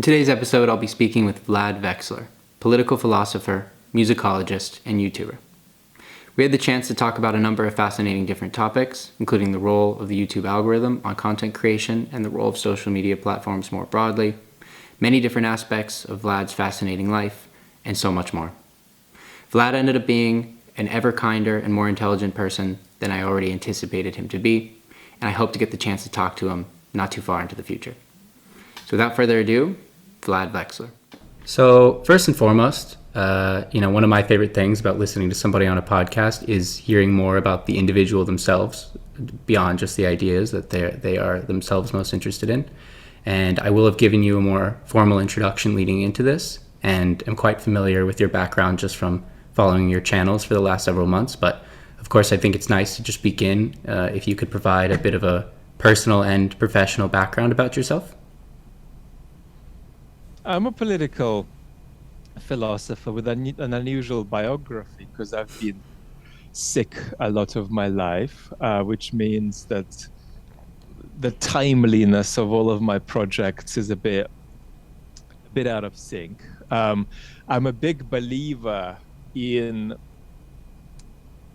In today's episode, I'll be speaking with Vlad Vexler, political philosopher, musicologist, and YouTuber. We had the chance to talk about a number of fascinating different topics, including the role of the YouTube algorithm on content creation and the role of social media platforms more broadly, many different aspects of Vlad's fascinating life, and so much more. Vlad ended up being an ever kinder and more intelligent person than I already anticipated him to be, and I hope to get the chance to talk to him not too far into the future. So without further ado, Vlad Vexler. So first and foremost, one of my favorite things about listening to somebody on a podcast is hearing more about the individual themselves beyond just the ideas that they are themselves most interested in. And I will have given you a more formal introduction leading into this, and am quite familiar with your background just from following your channels for the last several months. But of course, I think it's nice to just begin if you could provide a bit of a personal and professional background about yourself. I'm a political philosopher with an unusual biography because I've been sick a lot of my life, which means that the timeliness of all of my projects is a bit out of sync. I'm a big believer in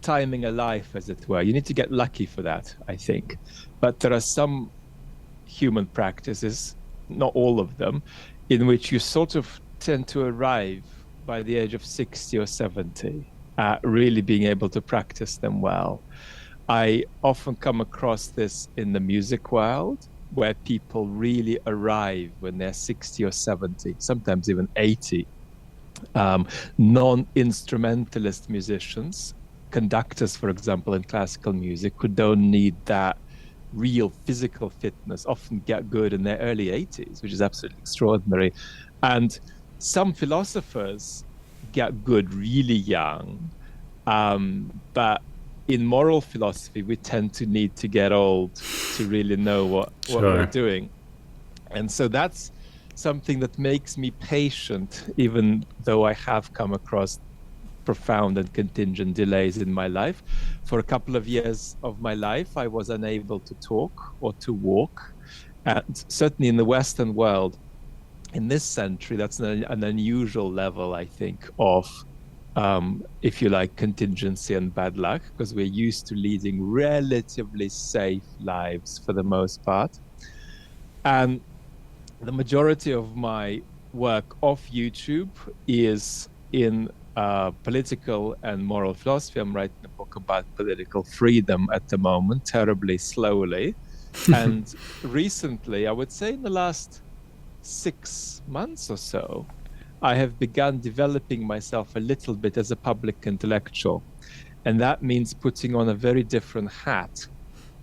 timing a life, as it were. You need to get lucky for that, I think. But there are some human practices, not all of them, in which you sort of tend to arrive by the age of 60 or 70 at really being able to practice them well. I often come across this in the music world, where people really arrive when they're 60 or 70, sometimes even 80. Non-instrumentalist musicians, conductors, for example, in classical music, who don't need that real physical fitness, often get good in their early 80s, which is absolutely extraordinary. And some philosophers get good really young, but in moral philosophy, we tend to need to get old to really know what we're doing. And so that's something that makes me patient, even though I have come across profound and contingent delays in my life. For a couple of years of my life, I was unable to talk or to walk. And certainly in the Western world, in this century, that's an unusual level, I think, of, if you like, contingency and bad luck, because we're used to leading relatively safe lives for the most part. And the majority of my work off YouTube is in political and moral philosophy. I'm writing a book about political freedom at the moment, terribly slowly. And recently, I would say in the last 6 months or so, I have begun developing myself a little bit as a public intellectual. And that means putting on a very different hat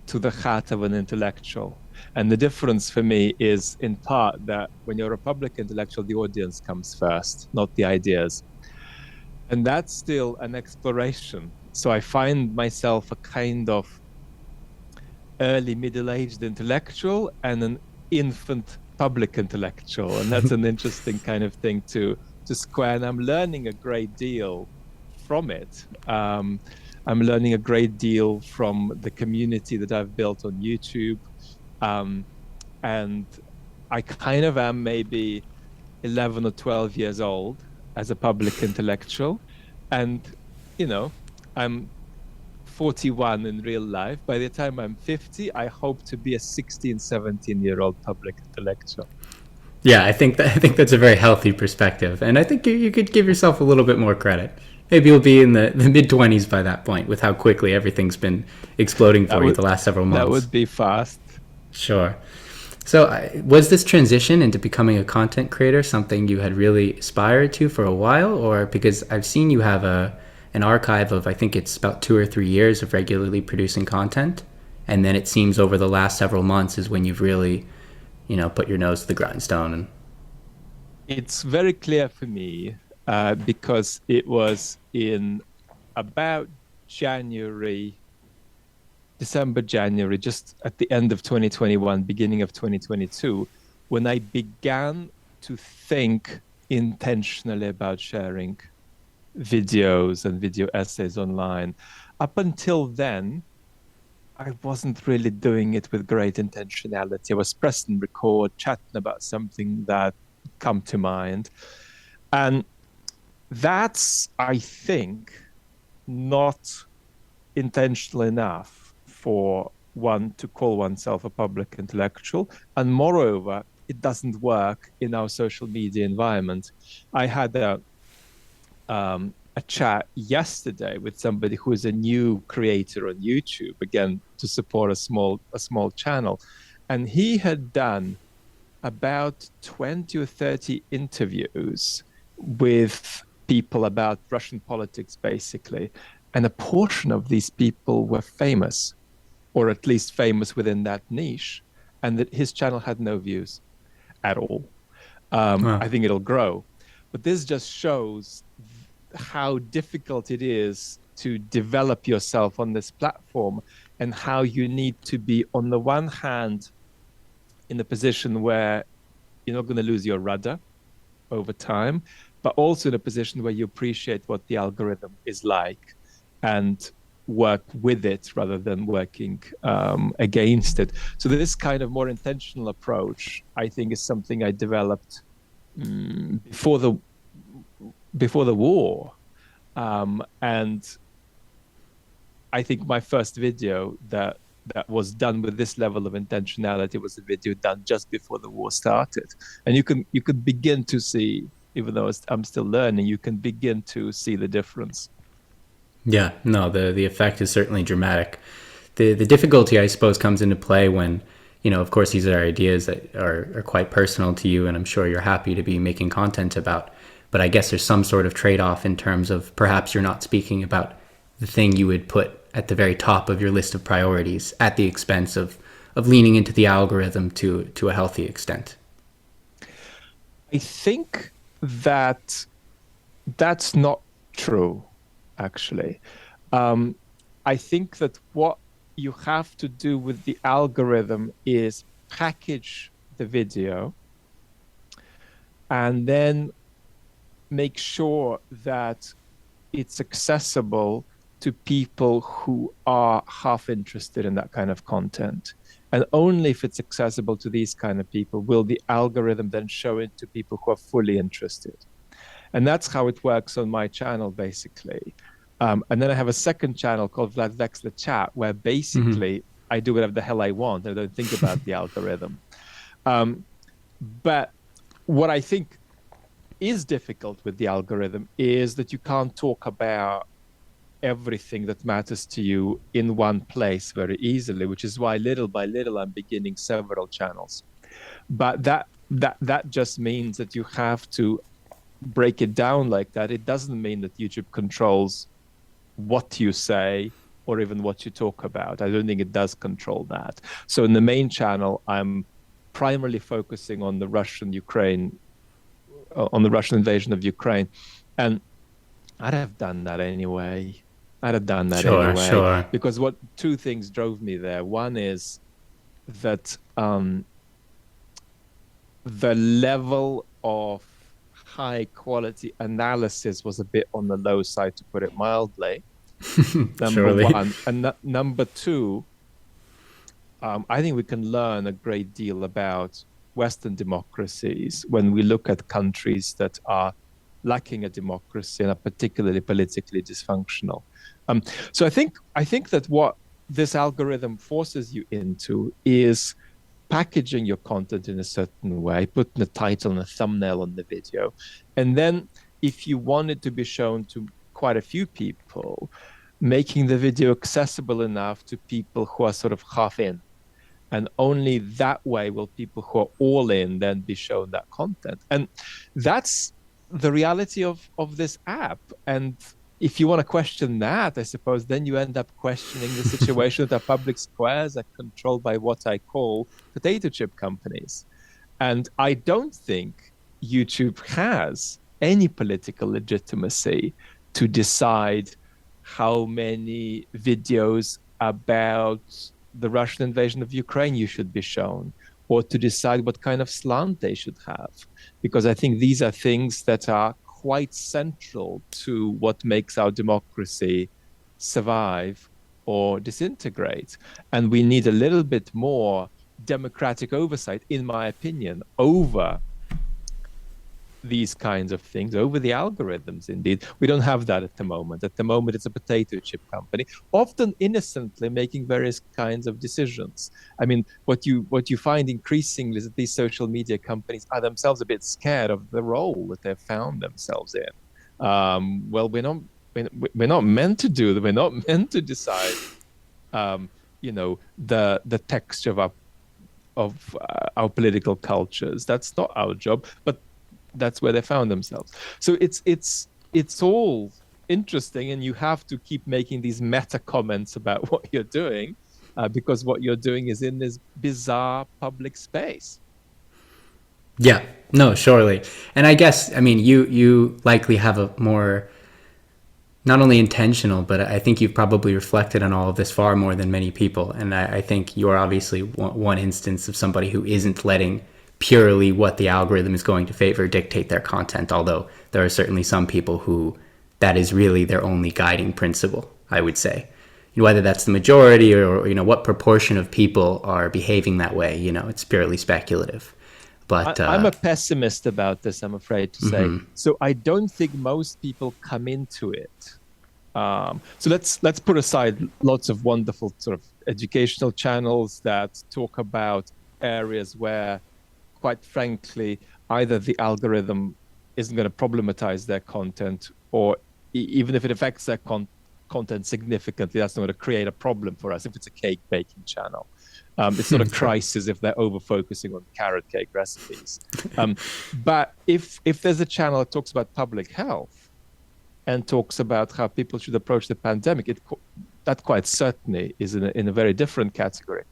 to the hat of an intellectual. And the difference for me is in part that when you're a public intellectual, the audience comes first, not the ideas. And that's still an exploration. So I find myself a kind of early middle-aged intellectual and an infant public intellectual. And that's an interesting kind of thing to square. And I'm learning a great deal from it. I'm learning a great deal from the community that I've built on YouTube. And I kind of am maybe 11 or 12 years old as a public intellectual. And, I'm 41 in real life. By the time I'm 50, I hope to be a 16, 17-year-old public intellectual. Yeah, I think that's a very healthy perspective. And I think you could give yourself a little bit more credit. Maybe you'll be in the mid-20s by that point with how quickly everything's been exploding for you the last several months. That would be fast. Sure. So was this transition into becoming a content creator something you had really aspired to for a while? Or because I've seen you have an archive of, I think it's about 2 or 3 years of regularly producing content. And then it seems over the last several months is when you've really, put your nose to the grindstone. It's very clear for me because it was in about December, January, just at the end of 2021, beginning of 2022, when I began to think intentionally about sharing videos and video essays online. Up until then, I wasn't really doing it with great intentionality. I was press and record, chatting about something that come to mind. And that's, I think, not intentional enough for one to call oneself a public intellectual. And moreover, it doesn't work in our social media environment. I had a chat yesterday with somebody who is a new creator on YouTube, again, to support a small channel. And he had done about 20 or 30 interviews with people about Russian politics, basically. And a portion of these people were famous, or at least famous within that niche, and that his channel had no views at all. Wow. I think it'll grow. But this just shows how difficult it is to develop yourself on this platform, and how you need to be, on the one hand, in a position where you're not going to lose your rudder over time, but also in a position where you appreciate what the algorithm is like and work with it rather than working against it. So this kind of more intentional approach, I think, is something I developed before the war, and I think my first video that was done with this level of intentionality was a video done just before the war started. And you can begin to see, even though I'm still learning, you can begin to see the difference. Yeah, no, the effect is certainly dramatic. The difficulty, I suppose, comes into play when, of course, these are ideas that are quite personal to you, and I'm sure you're happy to be making content about. But I guess there's some sort of trade-off in terms of perhaps you're not speaking about the thing you would put at the very top of your list of priorities at the expense of leaning into the algorithm to a healthy extent. I think that that's not true, actually. I think that what you have to do with the algorithm is package the video and then make sure that it's accessible to people who are half interested in that kind of content. And only if it's accessible to these kind of people will the algorithm then show it to people who are fully interested. And that's how it works on my channel, basically. And then I have a second channel called Vlad Vexler Chat, where basically I do whatever the hell I want. I don't think about the algorithm. But what I think is difficult with the algorithm is that you can't talk about everything that matters to you in one place very easily, which is why little by little I'm beginning several channels. But that just means that you have to break it down like that. It doesn't mean that YouTube controls what you say or even what you talk about. I don't think it does control that. So in the main channel, I'm primarily focusing on the Russian invasion of Ukraine. And I'd have done that anyway. Sure. Because two things drove me there. One is that the level of high quality analysis was a bit on the low side, to put it mildly. Number one. And number two, I think we can learn a great deal about Western democracies when we look at countries that are lacking a democracy and are particularly politically dysfunctional. So I think that what this algorithm forces you into is packaging your content in a certain way, putting a title and a thumbnail on the video. And then if you want it to be shown to quite a few people, making the video accessible enough to people who are sort of half in. And only that way will people who are all in then be shown that content. And that's the reality of this app. And if you want to question that, I suppose, then you end up questioning the situation that our public squares are controlled by what I call potato chip companies. And I don't think YouTube has any political legitimacy to decide how many videos about the Russian invasion of Ukraine you should be shown, or to decide what kind of slant they should have. Because I think these are things that are quite central to what makes our democracy survive or disintegrate. And we need a little bit more democratic oversight, in my opinion, over these kinds of things over the algorithms. Indeed, we don't have that at the moment. At the moment, it's a potato chip company, often innocently making various kinds of decisions. I mean, what you find increasingly is that these social media companies are themselves a bit scared of the role that they've found themselves in. Well, we're not meant to do that. We're not meant to decide, the texture of our political cultures. That's not our job, but that's where they found themselves. So it's all interesting, and you have to keep making these meta comments about what you're doing, because what you're doing is in this bizarre public space. Yeah, no, surely. And I guess, I mean, you likely have a more, not only intentional, but I think you've probably reflected on all of this far more than many people. And I think you're obviously one instance of somebody who isn't letting purely what the algorithm is going to favor dictate their content, although there are certainly some people who that is really their only guiding principle, I would say. Whether that's the majority or what proportion of people are behaving that way, it's purely speculative. But I'm a pessimist about this, I'm afraid to say. So I don't think most people come into it. So let's put aside lots of wonderful sort of educational channels that talk about areas where, quite frankly, either the algorithm isn't going to problematize their content, or even if it affects their content significantly, that's not going to create a problem for us if it's a cake baking channel. It's not a crisis if they're over focusing on carrot cake recipes. But if there's a channel that talks about public health and talks about how people should approach the pandemic, that quite certainly is in a very different category.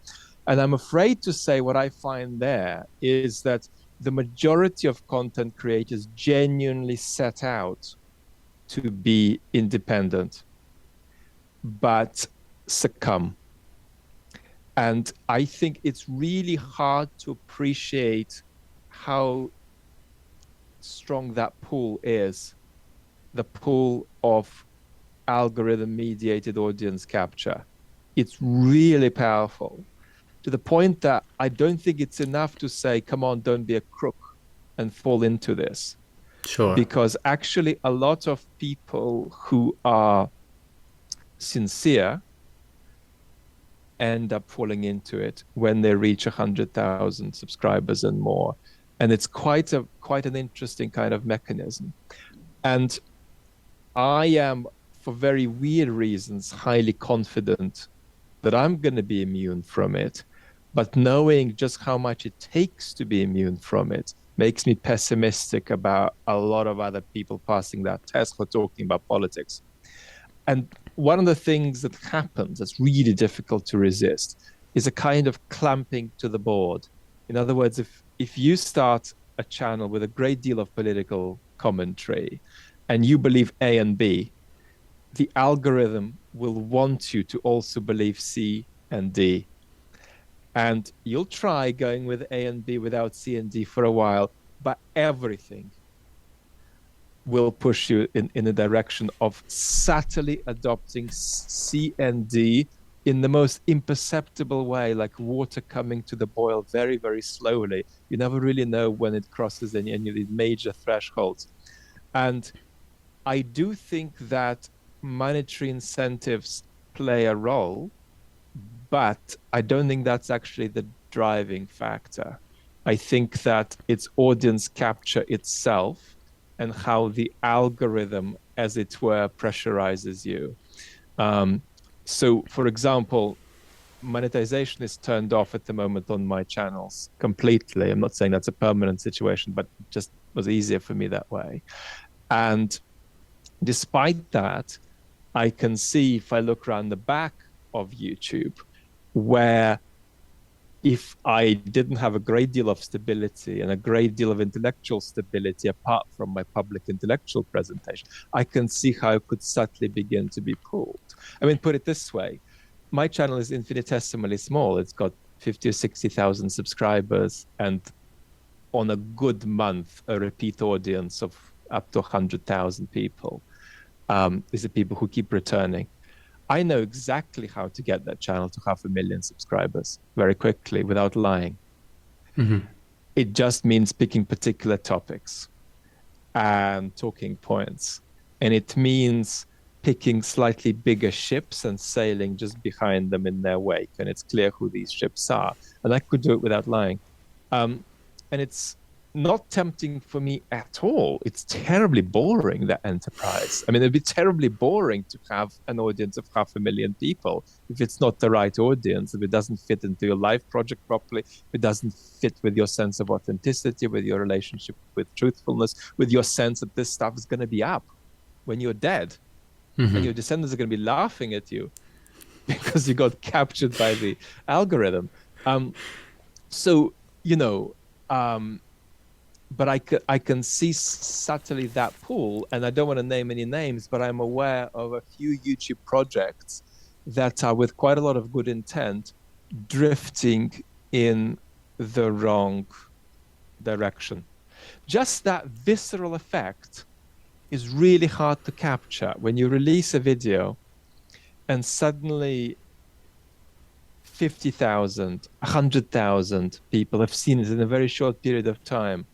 And I'm afraid to say what I find there is that the majority of content creators genuinely set out to be independent, but succumb. And I think it's really hard to appreciate how strong that pull is, the pull of algorithm-mediated audience capture. It's really powerful, to the point that I don't think it's enough to say, come on, don't be a crook and fall into this. Sure. Because actually a lot of people who are sincere end up falling into it when they reach 100,000 subscribers and more. And it's quite an interesting kind of mechanism. And I am, for very weird reasons, highly confident that I'm going to be immune from it. But knowing just how much it takes to be immune from it makes me pessimistic about a lot of other people passing that test for talking about politics. And one of the things that happens that's really difficult to resist is a kind of clamping to the board. In other words, if you start a channel with a great deal of political commentary and you believe A and B, the algorithm will want you to also believe C and D. And you'll try going with A and B without C and D for a while, but everything will push you in the direction of subtly adopting C and D in the most imperceptible way, like water coming to the boil very, very slowly. You never really know when it crosses any of these major thresholds. And I do think that monetary incentives play a role, but I don't think that's actually the driving factor. I think that it's audience capture itself and how the algorithm, as it were, pressurizes you. So, for example, monetization is turned off at the moment on my channels completely. I'm not saying that's a permanent situation, but it just was easier for me that way. And despite that, I can see, if I look around the back of YouTube, where if I didn't have a great deal of stability and a great deal of intellectual stability apart from my public intellectual presentation, I can see how it could subtly begin to be pulled. I mean, put it this way, my channel is infinitesimally small. It's got 50 or 60,000 subscribers, and on a good month, a repeat audience of up to 100,000 people. These are people who keep returning. I know exactly how to get that channel to 500,000 subscribers very quickly without lying. Mm-hmm. It just means picking particular topics. and talking points. And it means picking slightly bigger ships and sailing just behind them in their wake. And it's clear who these ships are. And I could do it without lying. And it's not tempting for me at all. It's terribly boring, that enterprise. I mean, it'd be terribly boring to have an audience of 500,000 people if it's not the right audience, if it doesn't fit into your life project properly, if it doesn't fit with your sense of authenticity, with your relationship with truthfulness, with your sense that this stuff is going to be up when you're dead and your descendants are going to be laughing at you because you got captured by the algorithm. So, you know, but I can see subtly that pool, and I don't want to name any names, but I'm aware of a few YouTube projects that are with quite a lot of good intent drifting in the wrong direction. Just that visceral effect is really hard to capture when you release a video and suddenly 50,000, 100,000 people have seen it in a very short period of time.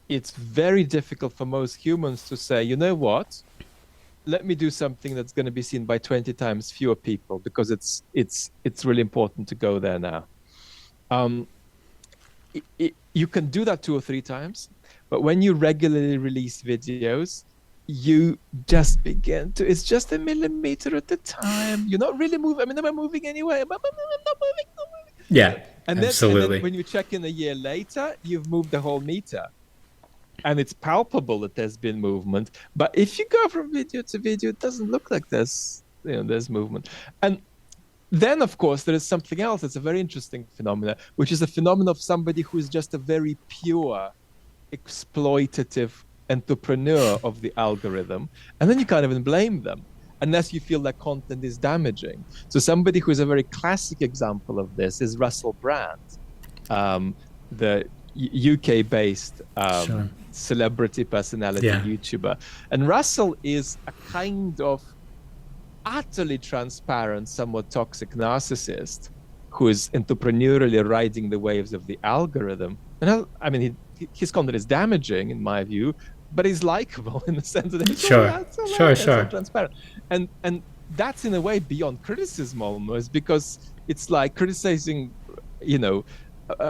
It's very difficult for most humans to say, you know what? Let me do something that's going to be seen by 20 times fewer people because it's really important to go there now. You can do that 2 or 3 times, but when you regularly release videos, you just begin to, it's just a millimeter at a time. You're not really moving. I mean, am I moving anyway? I'm not moving. Yeah, and absolutely. And then when you check in a year later, you've moved the whole meter. And it's palpable that there's been movement. But if you go from video to video, it doesn't look like there's movement. And then, of course, there is something else that's a very interesting phenomenon, which is a phenomenon of somebody who is just a very pure, exploitative entrepreneur of the algorithm. And then you can't even blame them unless you feel that content is damaging. So somebody who is a very classic example of this is Russell Brand, the UK-based celebrity personality YouTuber. And Russell is a kind of utterly transparent, somewhat toxic narcissist who is entrepreneurially riding the waves of the algorithm. And I mean, his content is damaging, in my view, but he's likable in the sense that he's so transparent. And that's in a way beyond criticism almost, because it's like criticizing,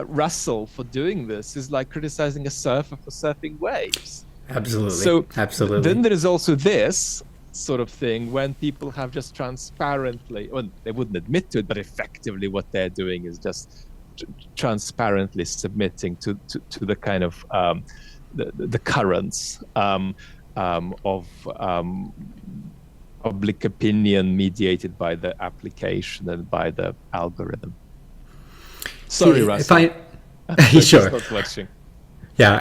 Russell for doing this is like criticizing a surfer for surfing waves. Absolutely. So absolutely. Then there is also this sort of thing when people have just transparently, well, they wouldn't admit to it, but effectively what they're doing is just transparently submitting to the kind of the currents of public opinion mediated by the application and by the algorithm. Sorry, Russell. Sure. Not watching. Yeah,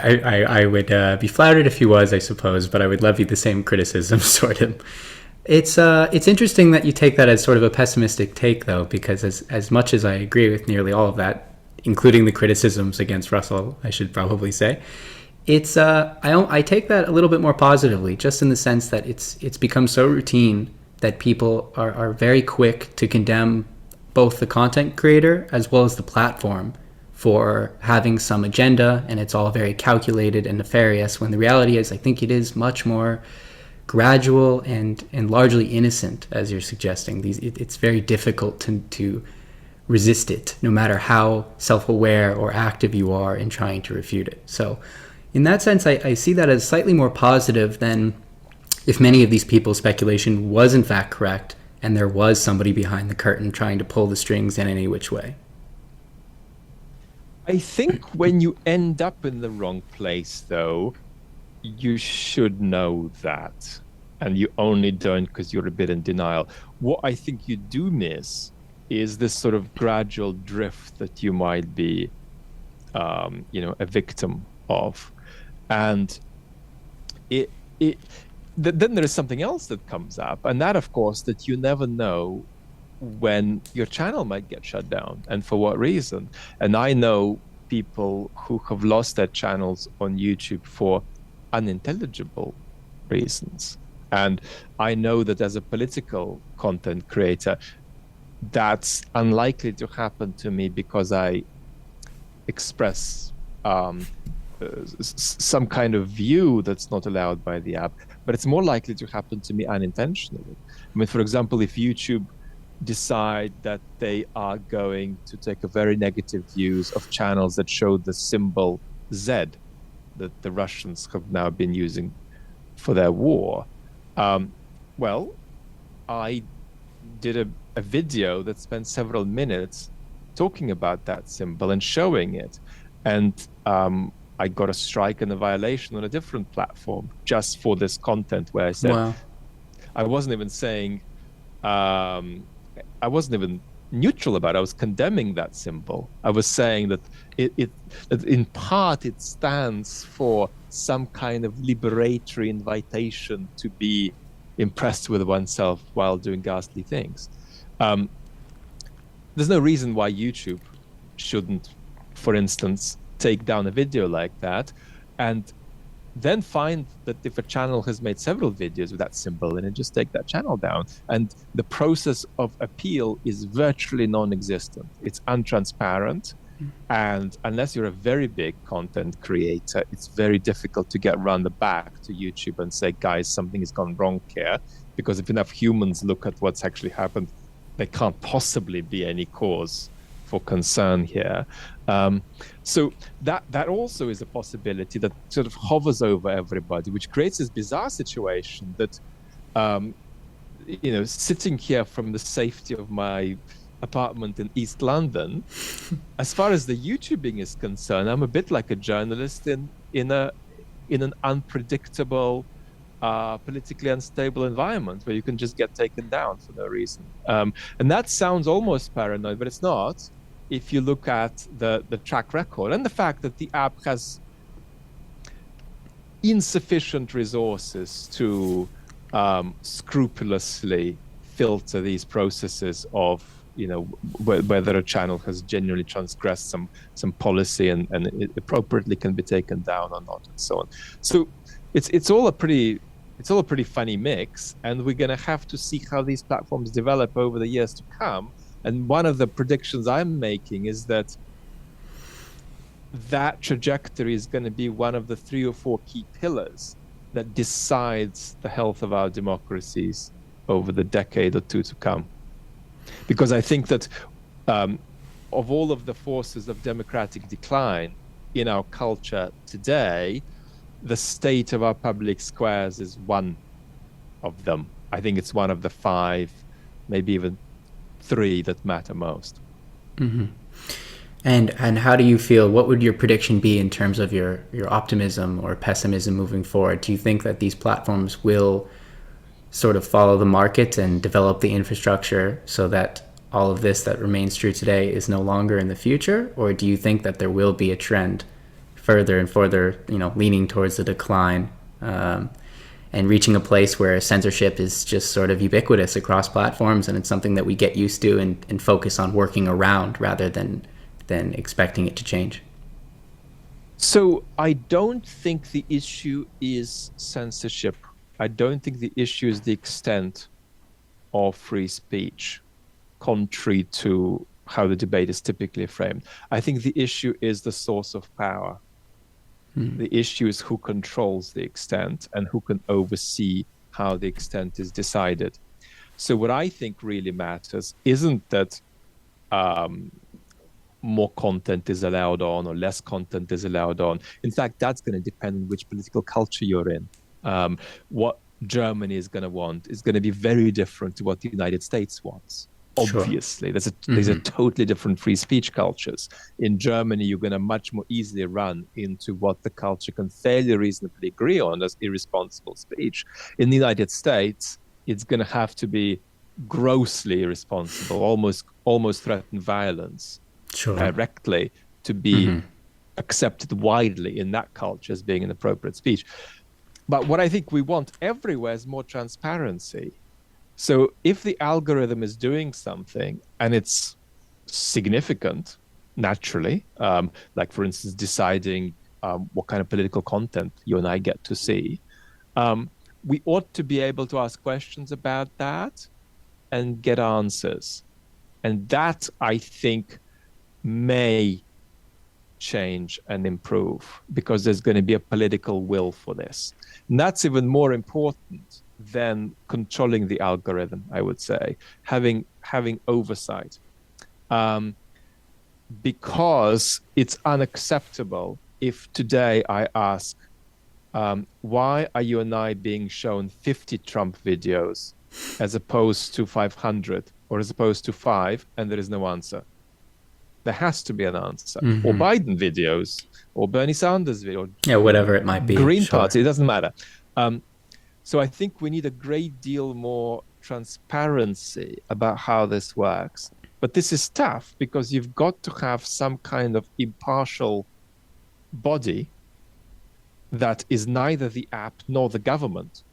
I would be flattered if he was, I suppose, but I would levy the same criticism toward him. It's interesting that you take that as sort of a pessimistic take, though, because as much as I agree with nearly all of that, including the criticisms against Russell, I should probably say, I take that a little bit more positively, just in the sense that it's become so routine that people are very quick to condemn both the content creator as well as the platform for having some agenda, and it's all very calculated and nefarious, when the reality is I think it is much more gradual and largely innocent, as you're suggesting. It's very difficult to resist it, no matter how self-aware or active you are in trying to refute it. So in that sense, I see that as slightly more positive than if many of these people's speculation was in fact correct and there was somebody behind the curtain trying to pull the strings in any which way. I think when you end up in the wrong place, though, you should know that. And you only don't because you're a bit in denial. What I think you do miss is this sort of gradual drift that you might be, a victim of. And then there is something else that comes up, and that, of course, that you never know when your channel might get shut down and for what reason. And I know people who have lost their channels on YouTube for unintelligible reasons. And I know that as a political content creator, that's unlikely to happen to me because I express some kind of view that's not allowed by the app, but it's more likely to happen to me unintentionally. I mean, for example, if YouTube decide that they are going to take a very negative views of channels that show the symbol Z that the Russians have now been using for their war, um, well, I did a video that spent several minutes talking about that symbol and showing it. And I got a strike and a violation on a different platform just for this content where I said, Wow. I wasn't even saying, I wasn't even neutral about it. I was condemning that symbol. I was saying that that in part it stands for some kind of liberatory invitation to be impressed with oneself while doing ghastly things. Um, there's no reason why YouTube shouldn't, for instance, take down a video like that and then find that if a channel has made several videos with that symbol, then it just take that channel down. And the process of appeal is virtually non-existent. It's untransparent. And unless you're a very big content creator, it's very difficult to get round the back to YouTube and say, guys, something has gone wrong here. Because if enough humans look at what's actually happened, there can't possibly be any cause for concern here. So that also is a possibility that sort of hovers over everybody, which creates this bizarre situation that, sitting here from the safety of my apartment in East London, as far as the YouTubing is concerned, I'm a bit like a journalist in an unpredictable, politically unstable environment where you can just get taken down for no reason. And that sounds almost paranoid, but it's not. If you look at the track record and the fact that the app has insufficient resources to scrupulously filter these processes of, whether a channel has genuinely transgressed some policy and it appropriately can be taken down or not, and so on. So it's all a pretty funny mix, and we're going to have to see how these platforms develop over the years to come. And one of the predictions I'm making is that trajectory is going to be one of the 3 or 4 key pillars that decides the health of our democracies over the decade or two to come. Because I think that of all of the forces of democratic decline in our culture today, the state of our public squares is one of them. I think it's one of the 5, maybe even 3 that matter most. Mm-hmm. And how do you feel? What would your prediction be in terms of your optimism or pessimism moving forward? Do you think that these platforms will sort of follow the market and develop the infrastructure so that all of this that remains true today is no longer in the future? Or do you think that there will be a trend further and further, leaning towards the decline, and reaching a place where censorship is just sort of ubiquitous across platforms, and it's something that we get used to and focus on working around rather than expecting it to change? So I don't think the issue is censorship. I don't think the issue is the extent of free speech, contrary to how the debate is typically framed. I think the issue is the source of power. The issue is who controls the extent and who can oversee how the extent is decided. So what I think really matters isn't that more content is allowed on or less content is allowed on. In fact, that's going to depend on which political culture you're in. What Germany is going to want is going to be very different to what the United States wants. Obviously, Sure. These are totally different free speech cultures. In Germany, you're going to much more easily run into what the culture can fairly reasonably agree on as irresponsible speech. In the United States, it's going to have to be grossly irresponsible, almost threaten violence directly to be accepted widely in that culture as being an appropriate speech. But what I think we want everywhere is more transparency. So if the algorithm is doing something and it's significant, naturally, like for instance, deciding what kind of political content you and I get to see, we ought to be able to ask questions about that and get answers. And that, I think, may change and improve, because there's going to be a political will for this. And that's even more important than controlling the algorithm, I would say, having oversight. Because it's unacceptable if today I ask, why are you and I being shown 50 Trump videos as opposed to 500 or as opposed to 5, and there is no answer? There has to be an answer. Or Biden videos, or Bernie Sanders video, Yeah, whatever it might be. Green Sure. Party, it doesn't matter. So I think we need a great deal more transparency about how this works. But this is tough because you've got to have some kind of impartial body that is neither the app nor the government,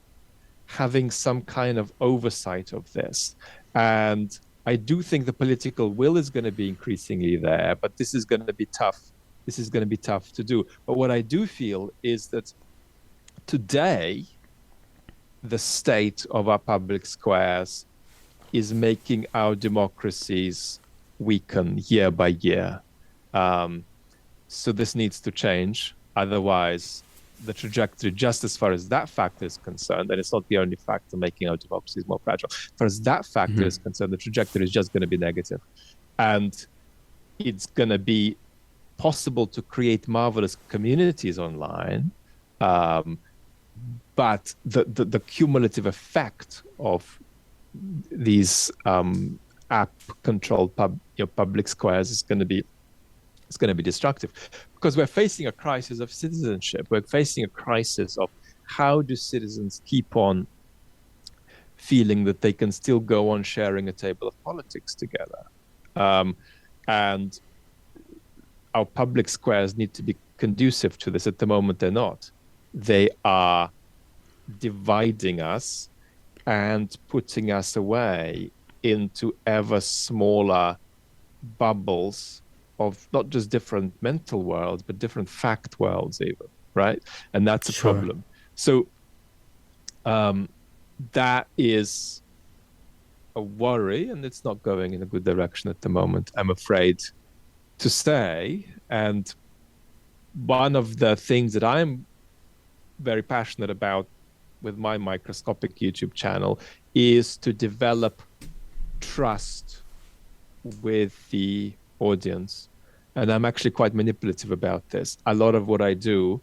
having some kind of oversight of this. And I do think the political will is going to be increasingly there, but this is going to be tough. This is going to be tough to do. But what I do feel is that today, the state of our public squares is making our democracies weaken year by year. So this needs to change. Otherwise, the trajectory, just as far as that factor is concerned, and it's not the only factor making our democracies more fragile, as far as that factor is concerned, the trajectory is just going to be negative. And it's going to be possible to create marvelous communities online, but the cumulative effect of these app-controlled public squares is going to be destructive, because we're facing a crisis of citizenship. We're facing a crisis of how do citizens keep on feeling that they can still go on sharing a table of politics together. And our public squares need to be conducive to this. At the moment, they're not. They are dividing us and putting us away into ever smaller bubbles of not just different mental worlds, but different fact worlds even, right? And that's a problem. So that is a worry, and it's not going in a good direction at the moment, I'm afraid to say. And one of the things that I'm very passionate about with my microscopic YouTube channel is to develop trust with the audience. And I'm actually quite manipulative about this. A lot of what I do,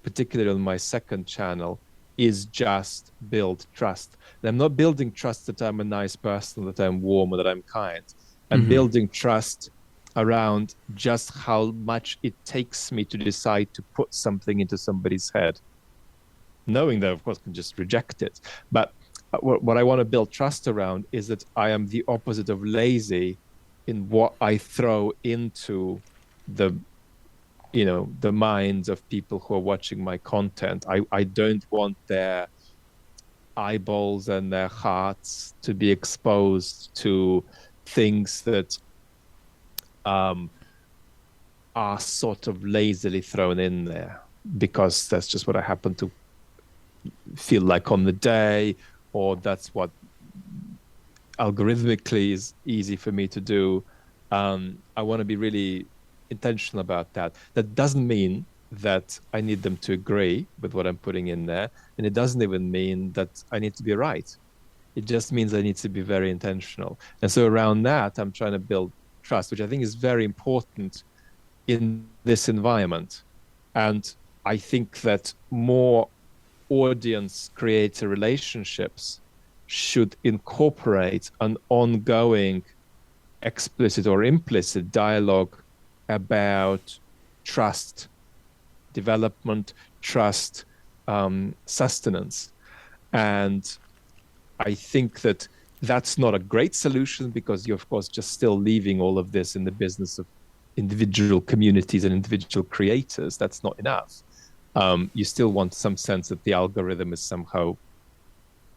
particularly on my second channel, is just build trust. And I'm not building trust that I'm a nice person, that I'm warm, or that I'm kind. I'm building trust around just how much it takes me to decide to put something into somebody's head, knowing that, of course, I can just reject it. But what I want to build trust around is that I am the opposite of lazy in what I throw into the minds of people who are watching my content. I don't want their eyeballs and their hearts to be exposed to things that are sort of lazily thrown in there because that's just what I happen to feel like on the day, or that's what algorithmically is easy for me to do. I want to be really intentional about that. That doesn't mean that I need them to agree with what I'm putting in there. And it doesn't even mean that I need to be right. It just means I need to be very intentional. And so around that, I'm trying to build trust, which I think is very important in this environment. And I think that more audience creator relationships should incorporate an ongoing explicit or implicit dialogue about trust development, trust sustenance. And I think that that's not a great solution, because you're, of course, just still leaving all of this in the business of individual communities and individual creators. That's not enough. You still want some sense that the algorithm is somehow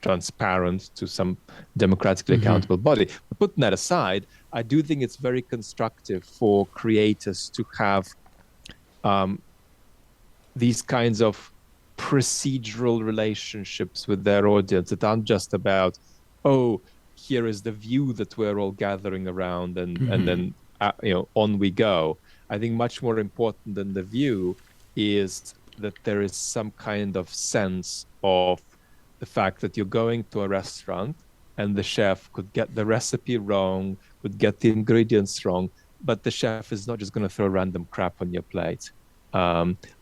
transparent to some democratically accountable body. But putting that aside, I do think it's very constructive for creators to have these kinds of procedural relationships with their audience that aren't just about, oh, here is the view that we're all gathering around, and then on we go. I think much more important than the view is that there is some kind of sense of the fact that you're going to a restaurant and the chef could get the recipe wrong, could get the ingredients wrong, but the chef is not just going to throw random crap on your plate.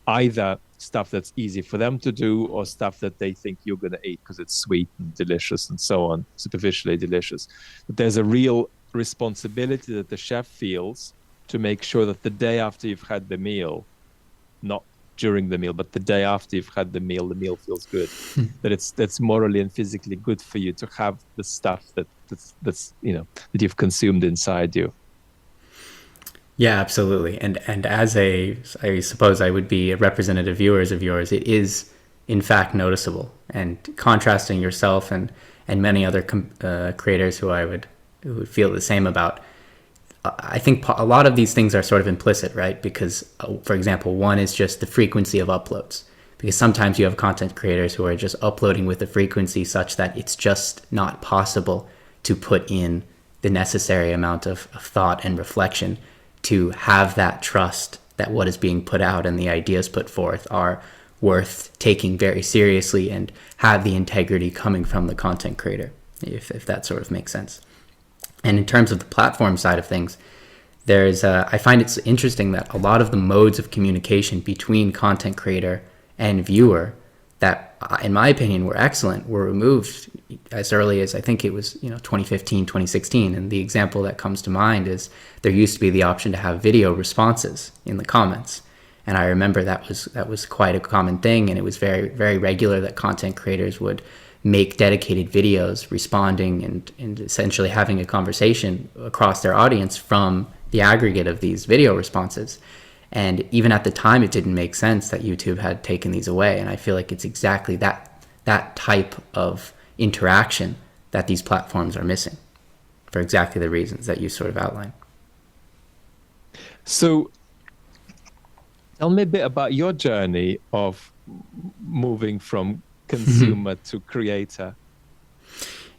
Either stuff that's easy for them to do or stuff that they think you're going to eat because it's sweet and delicious and so on, superficially delicious. But there's a real responsibility that the chef feels to make sure that the day after you've had the meal, not during the meal, but the day after you've had the meal feels good. That that's morally and physically good for you to have the stuff that's that you've consumed inside you. Yeah, absolutely. And as I suppose I would be a representative viewers of yours, it is in fact noticeable. And contrasting yourself and many other creators who would feel the same about, I think a lot of these things are sort of implicit, right? Because, for example, one is just the frequency of uploads. Because sometimes you have content creators who are just uploading with a frequency such that it's just not possible to put in the necessary amount of thought and reflection to have that trust that what is being put out and the ideas put forth are worth taking very seriously and have the integrity coming from the content creator, if that sort of makes sense. And in terms of the platform side of things, I find it's interesting that a lot of the modes of communication between content creator and viewer that, in my opinion, were excellent, were removed as early as I think it was 2015, 2016. And the example that comes to mind is there used to be the option to have video responses in the comments. And I remember that was quite a common thing, and it was very, very regular that content creators would make dedicated videos responding and essentially having a conversation across their audience from the aggregate of these video responses. And even at the time, it didn't make sense that YouTube had taken these away. And I feel like it's exactly that type of interaction that these platforms are missing for exactly the reasons that you sort of outlined. So tell me a bit about your journey of moving from consumer to creator.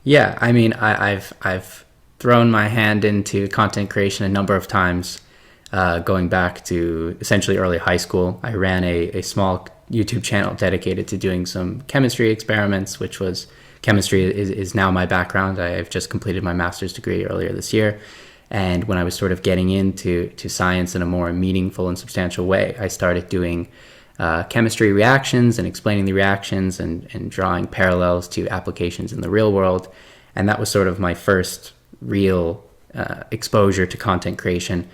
Yeah, I mean, I've thrown my hand into content creation a number of times, going back to essentially early high school. I ran a small YouTube channel dedicated to doing some chemistry experiments, which was chemistry is now my background. I've just completed my master's degree earlier this year. And when I was sort of getting into science in a more meaningful and substantial way, I started doing chemistry reactions and explaining the reactions and drawing parallels to applications in the real world. And that was sort of my first real exposure to content creation.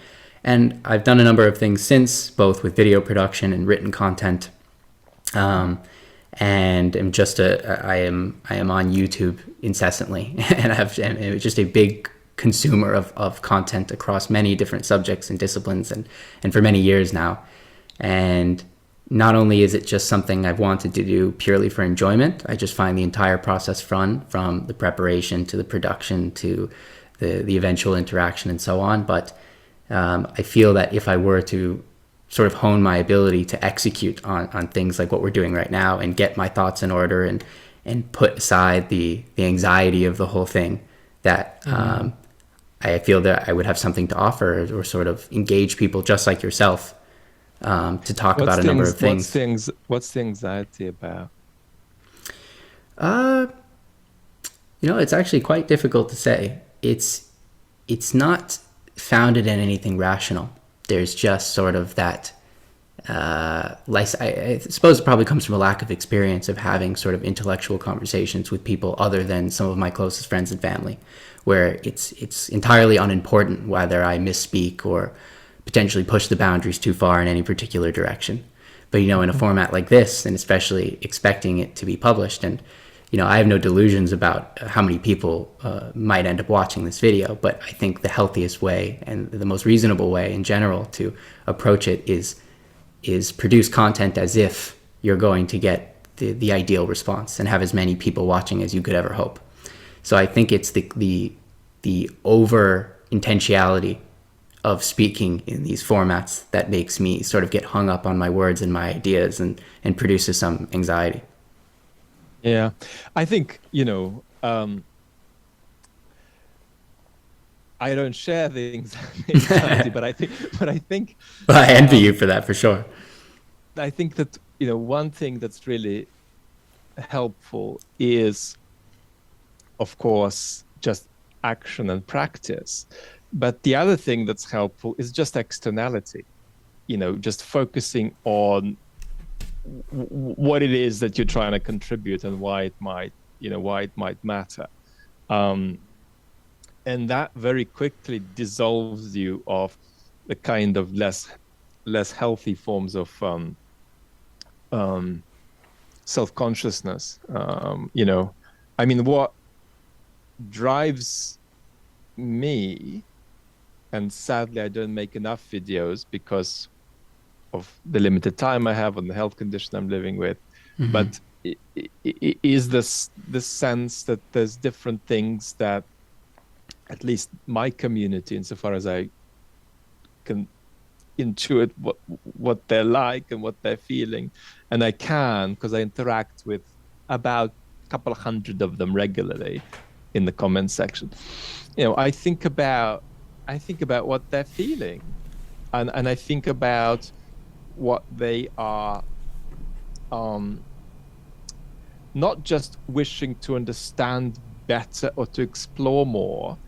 And I've done a number of things since, both with video production and written content. And I am on YouTube incessantly, and I'm just a big consumer of content across many different subjects and disciplines, and for many years now. And not only is it just something I've wanted to do purely for enjoyment, I just find the entire process fun, from the preparation to the production to the eventual interaction and so on. But I feel that if I were to sort of hone my ability to execute on things like what we're doing right now and get my thoughts in order and put aside the anxiety of the whole thing, that I feel that I would have something to offer or sort of engage people just like yourself to talk about a number of things. What's the anxiety about? It's actually quite difficult to say. It's not founded in anything rational. There's just sort of that, I suppose it probably comes from a lack of experience of having sort of intellectual conversations with people other than some of my closest friends and family, where it's entirely unimportant whether I misspeak or potentially push the boundaries too far in any particular direction. But, in a format like this, and especially expecting it to be published, and, I have no delusions about how many people might end up watching this video, but I think the healthiest way and the most reasonable way in general to approach it is produce content as if you're going to get the ideal response and have as many people watching as you could ever hope. So I think it's the over intentionality of speaking in these formats that makes me sort of get hung up on my words and my ideas and produces some anxiety. Yeah, I think, I don't share the anxiety, but I think, Well, I envy you for that, for sure. I think that, one thing that's really helpful is, of course, just action and practice. But the other thing that's helpful is just externality, just focusing on what it is that you're trying to contribute and why it might matter. And that very quickly dissolves you of the kind of less healthy forms of self-consciousness. I mean, what drives me, and sadly I don't make enough videos because of the limited time I have and the health condition I'm living with, but it is this sense that there's different things that at least my community, insofar as I can intuit what they're like and what they're feeling, and I can, because I interact with about a couple of hundred of them regularly in the comments section. I think about what they're feeling, and I think about what they are not just wishing to understand better or to explore more,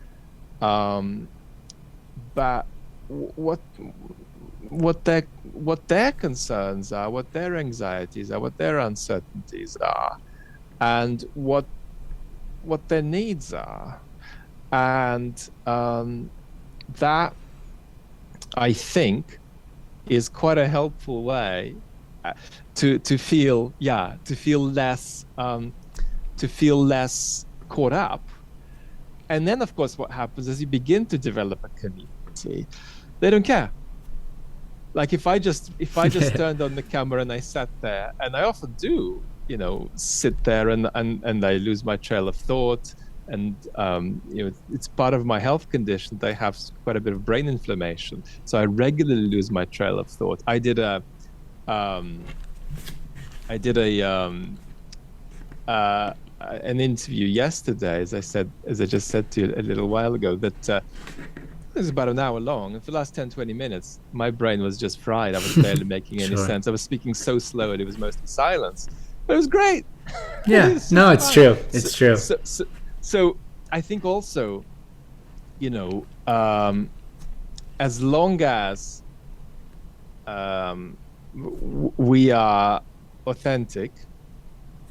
but what their concerns are, what their anxieties are, what their uncertainties are, and what their needs are. And that, I think, is quite a helpful way to feel less caught up. And then, of course, what happens is you begin to develop a community. They don't care. Like if I just turned on the camera and I sat there, and I often do, sit there and I lose my trail of thought. And it's part of my health condition that I have quite a bit of brain inflammation, so I regularly lose my trail of thought. I did an interview yesterday, as I just said to you a little while ago, that it was about an hour long, and for the last 10-20 minutes my brain was just fried. I was barely making any sense. I was speaking so slow and it was mostly silence, but it was great. Yeah. It's true. It's true. So I think also, as long as we are authentic,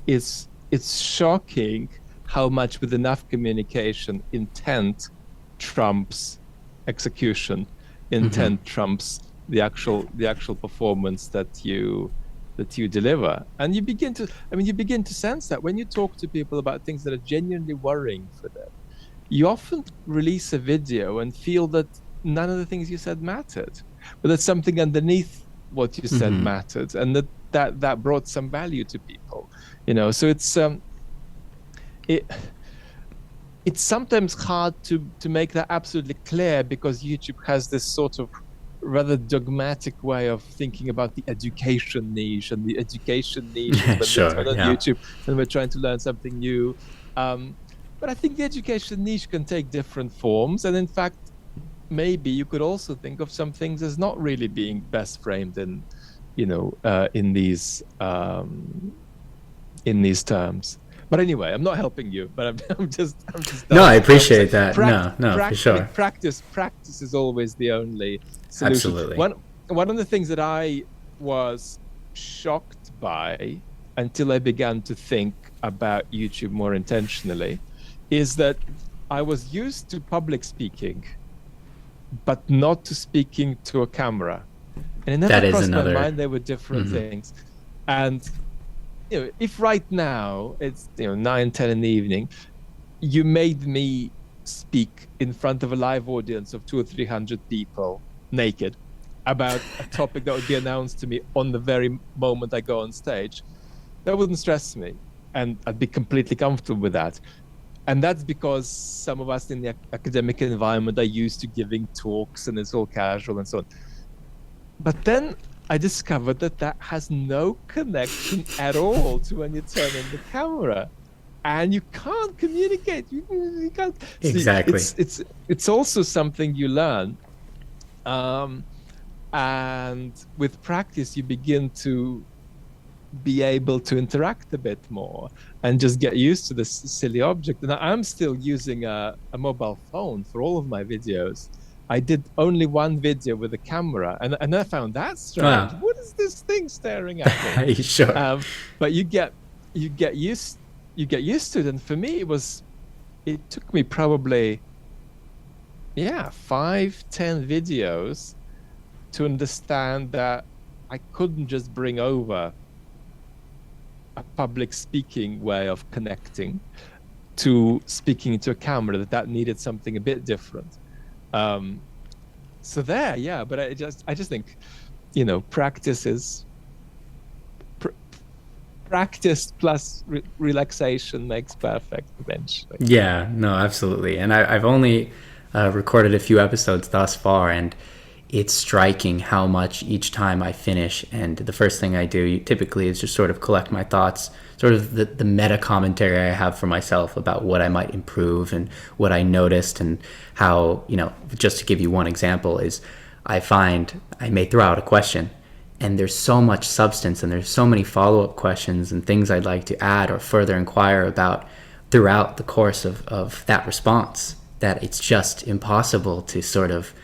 it's shocking how much, with enough communication, intent trumps execution. Intent trumps the actual performance that you deliver. And you begin to sense that when you talk to people about things that are genuinely worrying for them. You often release a video and feel that none of the things you said mattered, but that something underneath what you said mattered, and that brought some value to people. So it's sometimes hard to make that absolutely clear, because YouTube has this sort of rather dogmatic way of thinking about the education niche, and the education niche is when we turn on YouTube and we're trying to learn something new. But I think the education niche can take different forms, and in fact, maybe you could also think of some things as not really being best framed in these terms. But anyway, I'm not helping you, but I'm just no, I appreciate that. For sure. Practice is always the only solution. Absolutely. One of the things that I was shocked by until I began to think about YouTube more intentionally is that I was used to public speaking, but not to speaking to a camera. And it never crossed my mind there were different things. And if right now it's 9-10 in the evening, you made me speak in front of a live audience of 200 or 300 people naked about a topic that would be announced to me on the very moment I go on stage, that wouldn't stress me, and I'd be completely comfortable with that. And that's because some of us in the academic environment are used to giving talks and it's all casual and so on. But then I discovered that has no connection at all to when you turn on the camera. and you can't communicate. You can't see. Exactly. It's also something you learn, um, and with practice, you begin to be able to interact a bit more and just get used to this silly object. And I'm still using a mobile phone for all of my videos. I did only one video with a camera, and I found that strange. Wow. What is this thing staring at me? Sure. But you get used to it. And for me, it took me probably, yeah, 5, 10 videos to understand that I couldn't just bring over a public speaking way of connecting to speaking into a camera, that needed something a bit different. So there, yeah, but I just think, practice is practice plus relaxation makes perfect eventually. Yeah, no, absolutely. And I've only recorded a few episodes thus far, and it's striking how much each time I finish, and the first thing I do typically is just sort of collect my thoughts, sort of the meta commentary I have for myself about what I might improve and what I noticed, and how, just to give you one example, is I find I may throw out a question, and there's so much substance, and there's so many follow-up questions and things I'd like to add or further inquire about throughout the course of that response, that it's just impossible to sort of,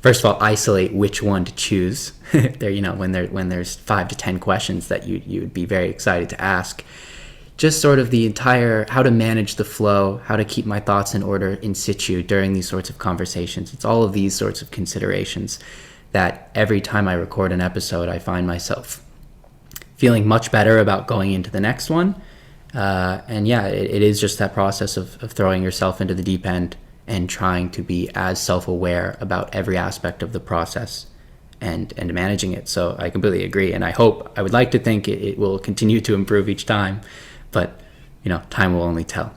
first of all, isolate which one to choose. There, when there's 5 to 10 questions that you would be very excited to ask. Just sort of the entire, how to manage the flow, how to keep my thoughts in order in situ during these sorts of conversations. It's all of these sorts of considerations that every time I record an episode, I find myself feeling much better about going into the next one. And yeah, it is just that process of throwing yourself into the deep end and trying to be as self-aware about every aspect of the process and managing it. So I completely agree. And I would like to think it will continue to improve each time, but time will only tell.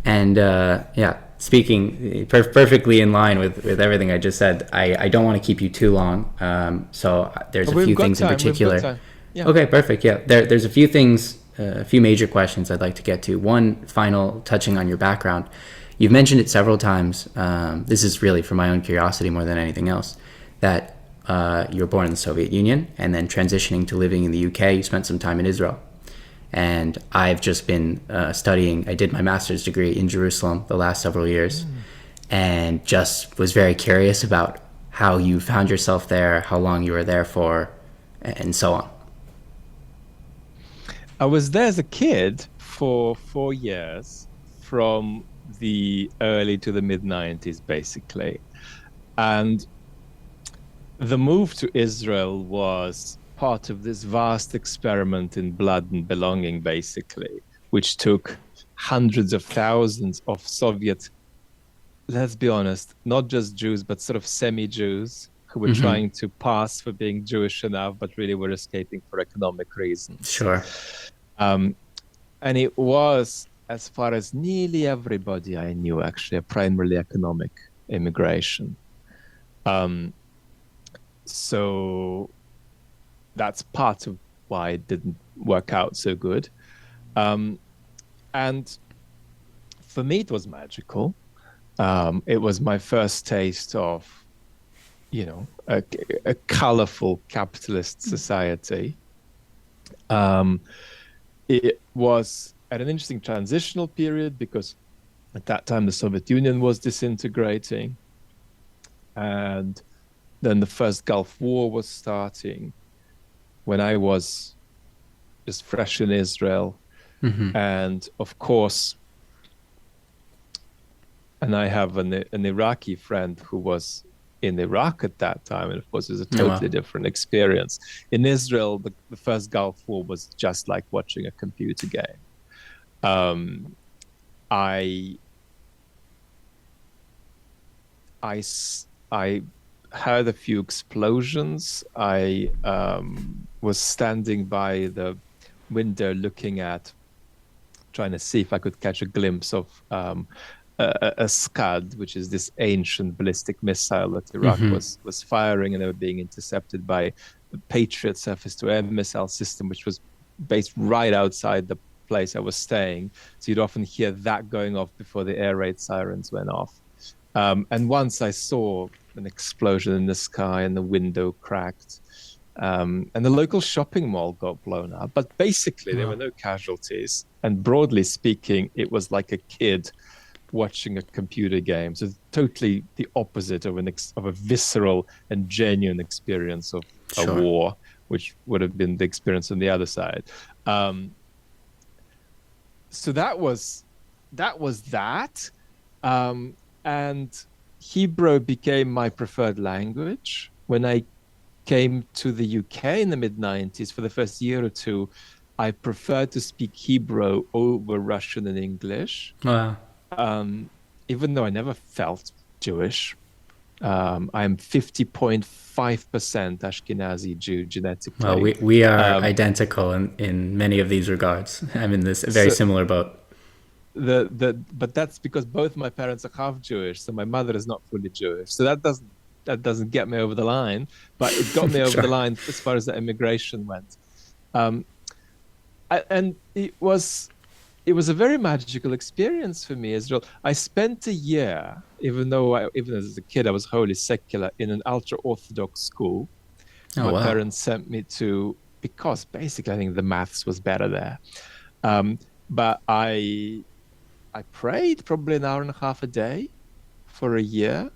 And yeah, speaking perfectly in line with everything I just said, I don't want to keep you too long. So there's a few things in particular. Yeah. Okay, perfect. Yeah, there's a few things, a few major questions I'd like to get to. One final, touching on your background. You've mentioned it several times. This is really for my own curiosity more than anything else, that you were born in the Soviet Union and then transitioning to living in the UK. You spent some time in Israel. And I've just been studying. I did my master's degree in Jerusalem the last several years, and just was very curious about how you found yourself there, how long you were there for, and so on. I was there as a kid for 4 years, from the early to the mid-90s, basically. And the move to Israel was part of this vast experiment in blood and belonging, basically, which took hundreds of thousands of Soviet, let's be honest, not just Jews, but sort of semi-Jews who were trying to pass for being Jewish enough, but really were escaping for economic reasons. Sure. And it was, as far as nearly everybody I knew, actually, a primarily economic immigration. So that's part of why it didn't work out so good. And for me, it was magical. It was my first taste of, a colorful capitalist society. It was at an interesting transitional period because at that time the Soviet Union was disintegrating, and then the first Gulf War was starting when I was just fresh in Israel. And of course, and I have an Iraqi friend who was in Iraq at that time, and of course it was a totally different experience. In Israel, the first Gulf War was just like watching a computer game. I heard a few explosions. I was standing by the window looking at, trying to see if I could catch a glimpse of a Scud, which is this ancient ballistic missile that Iraq was firing, and they were being intercepted by the Patriot surface-to-air missile system, which was based right outside the place I was staying. So you'd often hear that going off before the air raid sirens went off. And once I saw an explosion in the sky and the window cracked. And the local shopping mall got blown up. But basically, there were Wow. no casualties. And broadly speaking, it was like a kid watching a computer game. So totally the opposite of of a visceral and genuine experience of a Sure. war, which would have been the experience on the other side. Um, so that. Um, and Hebrew became my preferred language. When I came to the UK in the mid 90s, for the first year or two, I preferred to speak Hebrew over Russian and English. Wow. Um, Even though I never felt Jewish. I'm 50.5% Ashkenazi Jew Well, genetically. we are Um, identical in many of these regards. I'm in this very so similar boat. but that's because both my parents are half Jewish, so my mother is not fully Jewish. So that doesn't get me over the line, but it got me over the Sure. line as far as the immigration went. Um, and it was a very magical experience for me as well. I spent a year, even as a kid, I was wholly secular in an ultra Orthodox school. Oh My wow. parents sent me to because basically I think the maths was better there. Um, but I prayed probably an hour and a half a day for a year,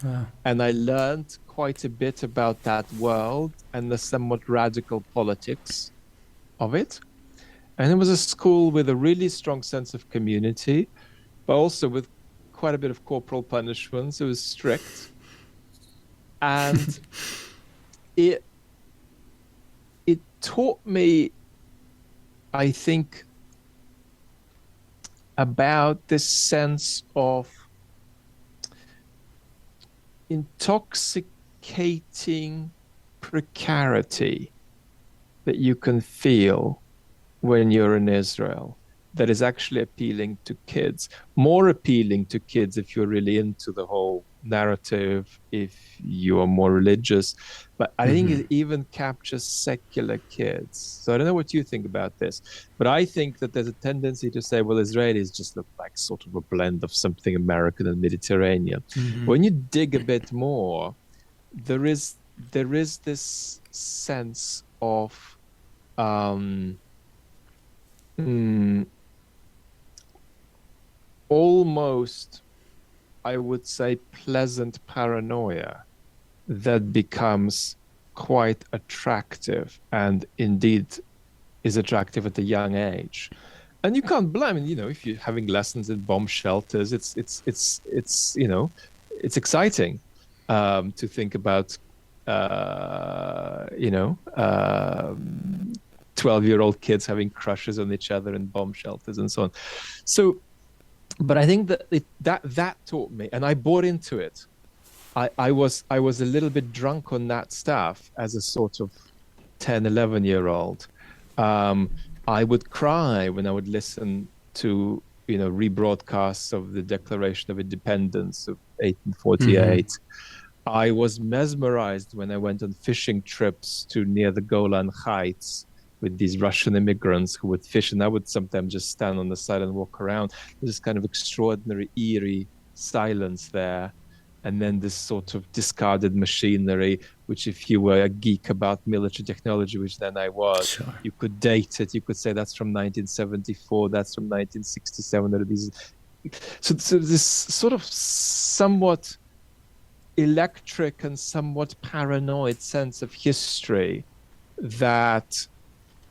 Wow. and I learned quite a bit about that world and the somewhat radical politics of it. And it was a school with a really strong sense of community, but also with quite a bit of corporal punishments. It was strict. And it it taught me, I think, about this sense of intoxicating precarity that you can feel when you're in Israel that is actually appealing to kids, more appealing to kids if you're really into the whole narrative, if you are more religious. But I think Mm-hmm. it even captures secular kids. So I don't know what you think about this, but I think that there's a tendency to say, well, Israelis just look like sort of a blend of something American and Mediterranean. Mm-hmm. When you dig a bit more, there is this sense of um, mm, almost, I would say, pleasant paranoia that becomes quite attractive and indeed is attractive at a young age. And you can't blame it, if you're having lessons in bomb shelters, it's exciting to think about, uh, you know, 12-year-old kids having crushes on each other in bomb shelters and so on. So but I think that taught me, and I bought into it. I was a little bit drunk on that stuff as a sort of 10, 11-year-old. Um, I would cry when I would listen to rebroadcasts of the Declaration of Independence of Mm-hmm. 1848. I was mesmerized when I went on fishing trips to near the Golan Heights with these Russian immigrants who would fish, and I would sometimes just stand on the side and walk around. There's this kind of extraordinary, eerie silence there. And then this sort of discarded machinery, which, if you were a geek about military technology, which then I was, Sure. you could date it. You could say that's from 1974, that's from 1967. There are these, so this sort of somewhat electric and somewhat paranoid sense of history that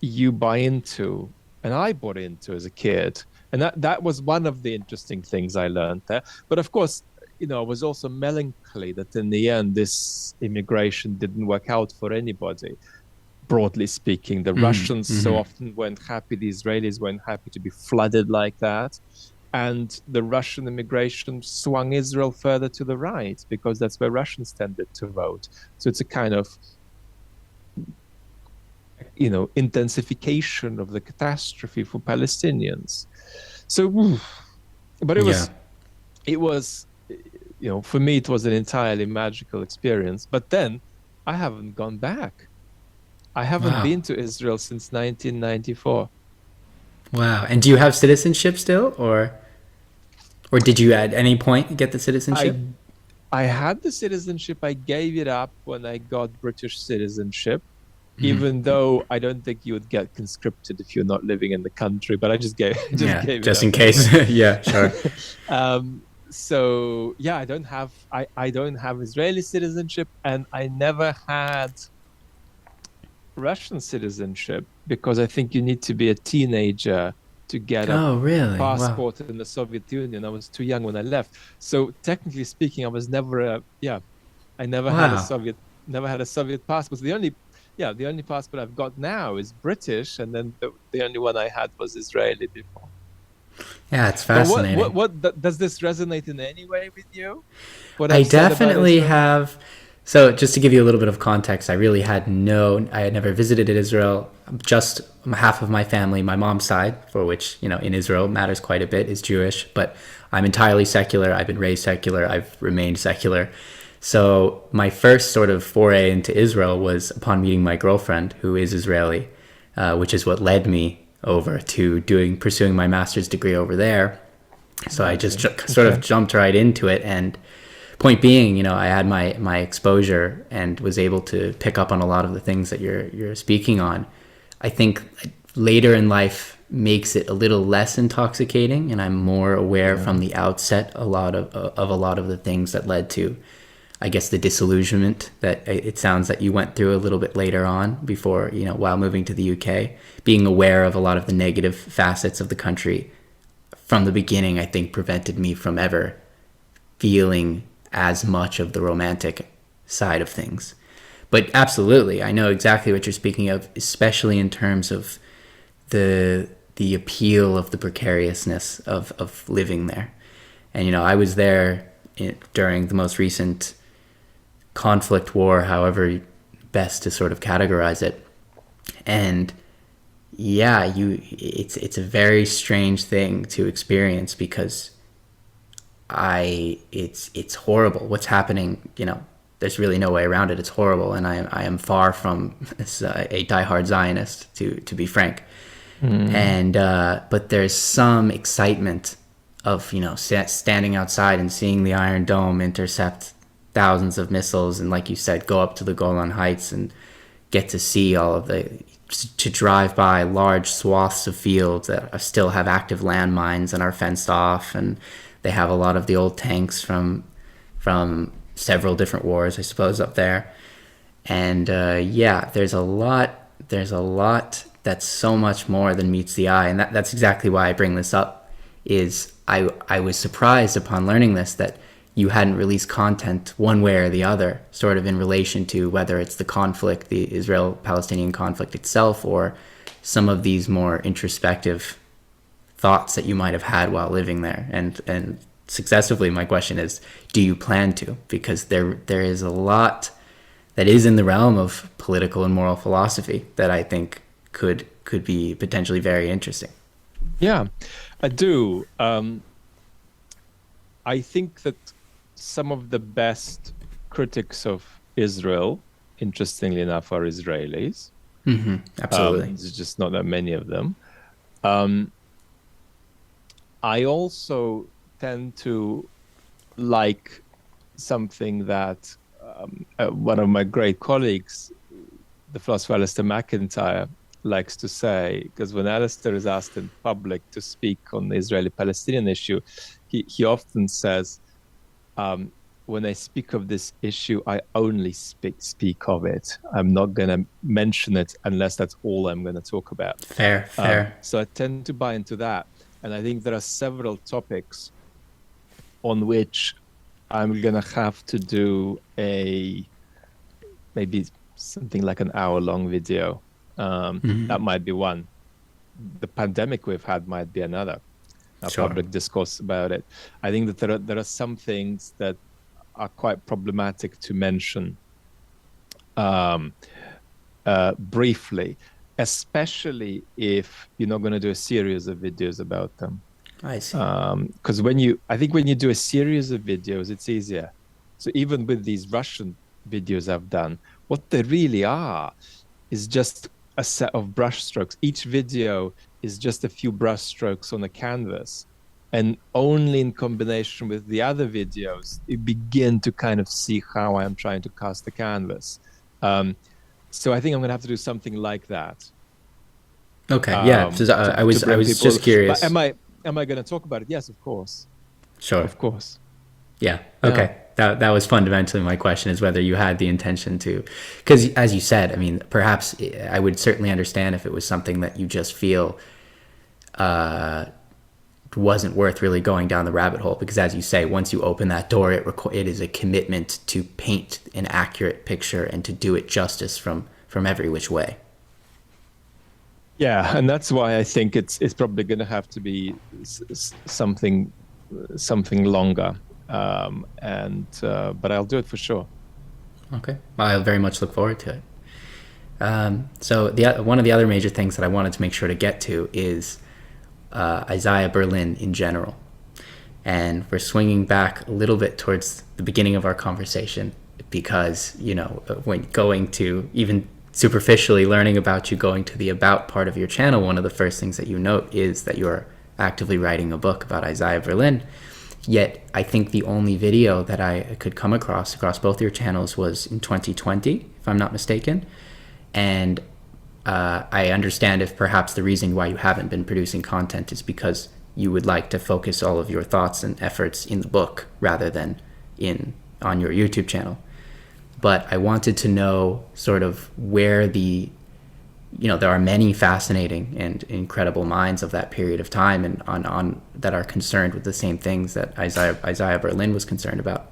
you buy into, and I bought into as a kid. And that was one of the interesting things I learned there. But of course, I was also melancholy that in the end, this immigration didn't work out for anybody. Broadly speaking, the Russians so Mm-hmm. often weren't happy, the Israelis weren't happy to be flooded like that. And the Russian immigration swung Israel further to the right because that's where Russians tended to vote. So it's a kind of intensification of the catastrophe for Palestinians. So, but it Yeah. was, it was, for me, it was an entirely magical experience. But then I haven't gone back. I haven't Wow. been to Israel since 1994. Wow. And do you have citizenship still, or did you at any point get the I citizenship? I had the citizenship. I gave it up when I got British citizenship, Mhm. even though I don't think you would get conscripted if you're not living in the country. But I just gave just Yeah, gave it just up in anyway. case. Yeah, sure. So yeah, I don't have Israeli citizenship, and I never had Russian citizenship because I think you need to be a teenager to get a Oh, really? Wow. passport in the Soviet Union. I was too young when I left. So technically speaking, I was never a yeah, I Wow. never had a Soviet passport. So the only passport I've got now is British, and then the only one I had was Israeli before. Yeah, it's But fascinating. does this resonate in any way with you? What I I've said about definitely Israel? have. So, just to give you a little bit of context, I had never visited Israel. Just half of my family, my mom's side, for which, in Israel matters quite a bit, is Jewish, but I'm entirely secular. I've been raised secular. I've remained secular. So, my first sort of foray into Israel was upon meeting my girlfriend, who is Israeli, which is what led me over to pursuing my master's degree over there. So I just Amazing. sort of Okay. jumped right into it. And point being, I had my exposure and was able to pick up on a lot of the things that you're speaking on. I think later in life makes it a little less intoxicating, and I'm more aware Yeah. from the outset a lot of the things that led to, I guess, the disillusionment that it sounds that you went through a little bit later on before, while moving to the UK. Being aware of a lot of the negative facets of the country from the beginning, I think, prevented me from ever feeling as much of the romantic side of things. But absolutely, I know exactly what you're speaking of, especially in terms of the appeal of the precariousness of living there. And I was there during the most recent conflict war, however best to sort of categorize it. And yeah, it's a very strange thing to experience because it's horrible what's happening. There's really no way around it. It's horrible, and I am far from a diehard Zionist, to be frank. Mm. And but there's some excitement of standing outside and seeing the Iron Dome intercept thousands of missiles, and like you said, go up to the Golan Heights and get to see all of to drive by large swaths of fields that still have active landmines and are fenced off, and they have a lot of the old tanks from several different wars, I suppose, up there. And yeah, there's a lot that's so much more than meets the eye, and that's exactly why I bring this up. Is I was surprised upon learning this, that you hadn't released content one way or the other, sort of in relation to whether it's the conflict, the Israel-Palestinian conflict itself, or some of these more introspective thoughts that you might have had while living there. And successively, my question is, do you plan to? Because there is a lot that is in the realm of political and moral philosophy that I think could be potentially very interesting. Yeah, I do. I think that some of the best critics of Israel, interestingly enough, are Israelis. Absolutely. There's just not that many of them. Um, I also tend to like something that one of my great colleagues, the philosopher Alistair McIntyre, likes to say, because when Alistair is asked in public to speak on the Israeli-Palestinian issue, he often says, when I speak of this issue, I only speak of it. I'm not going to mention it unless that's all I'm going to talk about. Fair, fair. So I tend to buy into that. And I think there are several topics on which I'm going to have to do maybe something like an hour-long video. That might be one. The pandemic we've had might be another. Sure. Public discourse about it. I think that there are some things that are quite problematic to mention briefly, especially if you're not going to do a series of videos about them. I see. Because I think when you do a series of videos, it's easier. So even with these Russian videos I've done, what they really are is just a set of brush strokes. Each video is just a few brush strokes on a canvas. And only in combination with the other videos, you begin to kind of see how I'm trying to cast the canvas. So I think I'm going to have to do something like that. Okay, yeah. I To was bring people. just But curious. am I going to talk about it? Yes, of course. Sure. Of course. Yeah. Yeah. Okay. That was fundamentally my question, is whether you had the intention to, because as you said, I mean, perhaps I would certainly understand if it was something that you just feel wasn't worth really going down the rabbit hole, because as you say, once you open that door, it is a commitment to paint an accurate picture and to do it justice from every which way. Yeah, and that's why I think it's probably going to have to be something longer. And but I'll do it for sure. Okay. Well, I very much look forward to it. So one of the other major things that I wanted to make sure to get to is Isaiah Berlin in general. And we're swinging back a little bit towards the beginning of our conversation, because, when going to, even superficially learning about you, going to the about part of your channel, one of the first things that you note is that you're actively writing a book about Isaiah Berlin. Yet I think the only video that I could come across both your channels was in 2020, if I'm not mistaken. And I understand if perhaps the reason why you haven't been producing content is because you would like to focus all of your thoughts and efforts in the book rather than on your YouTube channel. But I wanted to know sort of where there are many fascinating and incredible minds of that period of time, and on that are concerned with the same things that Isaiah Berlin was concerned about.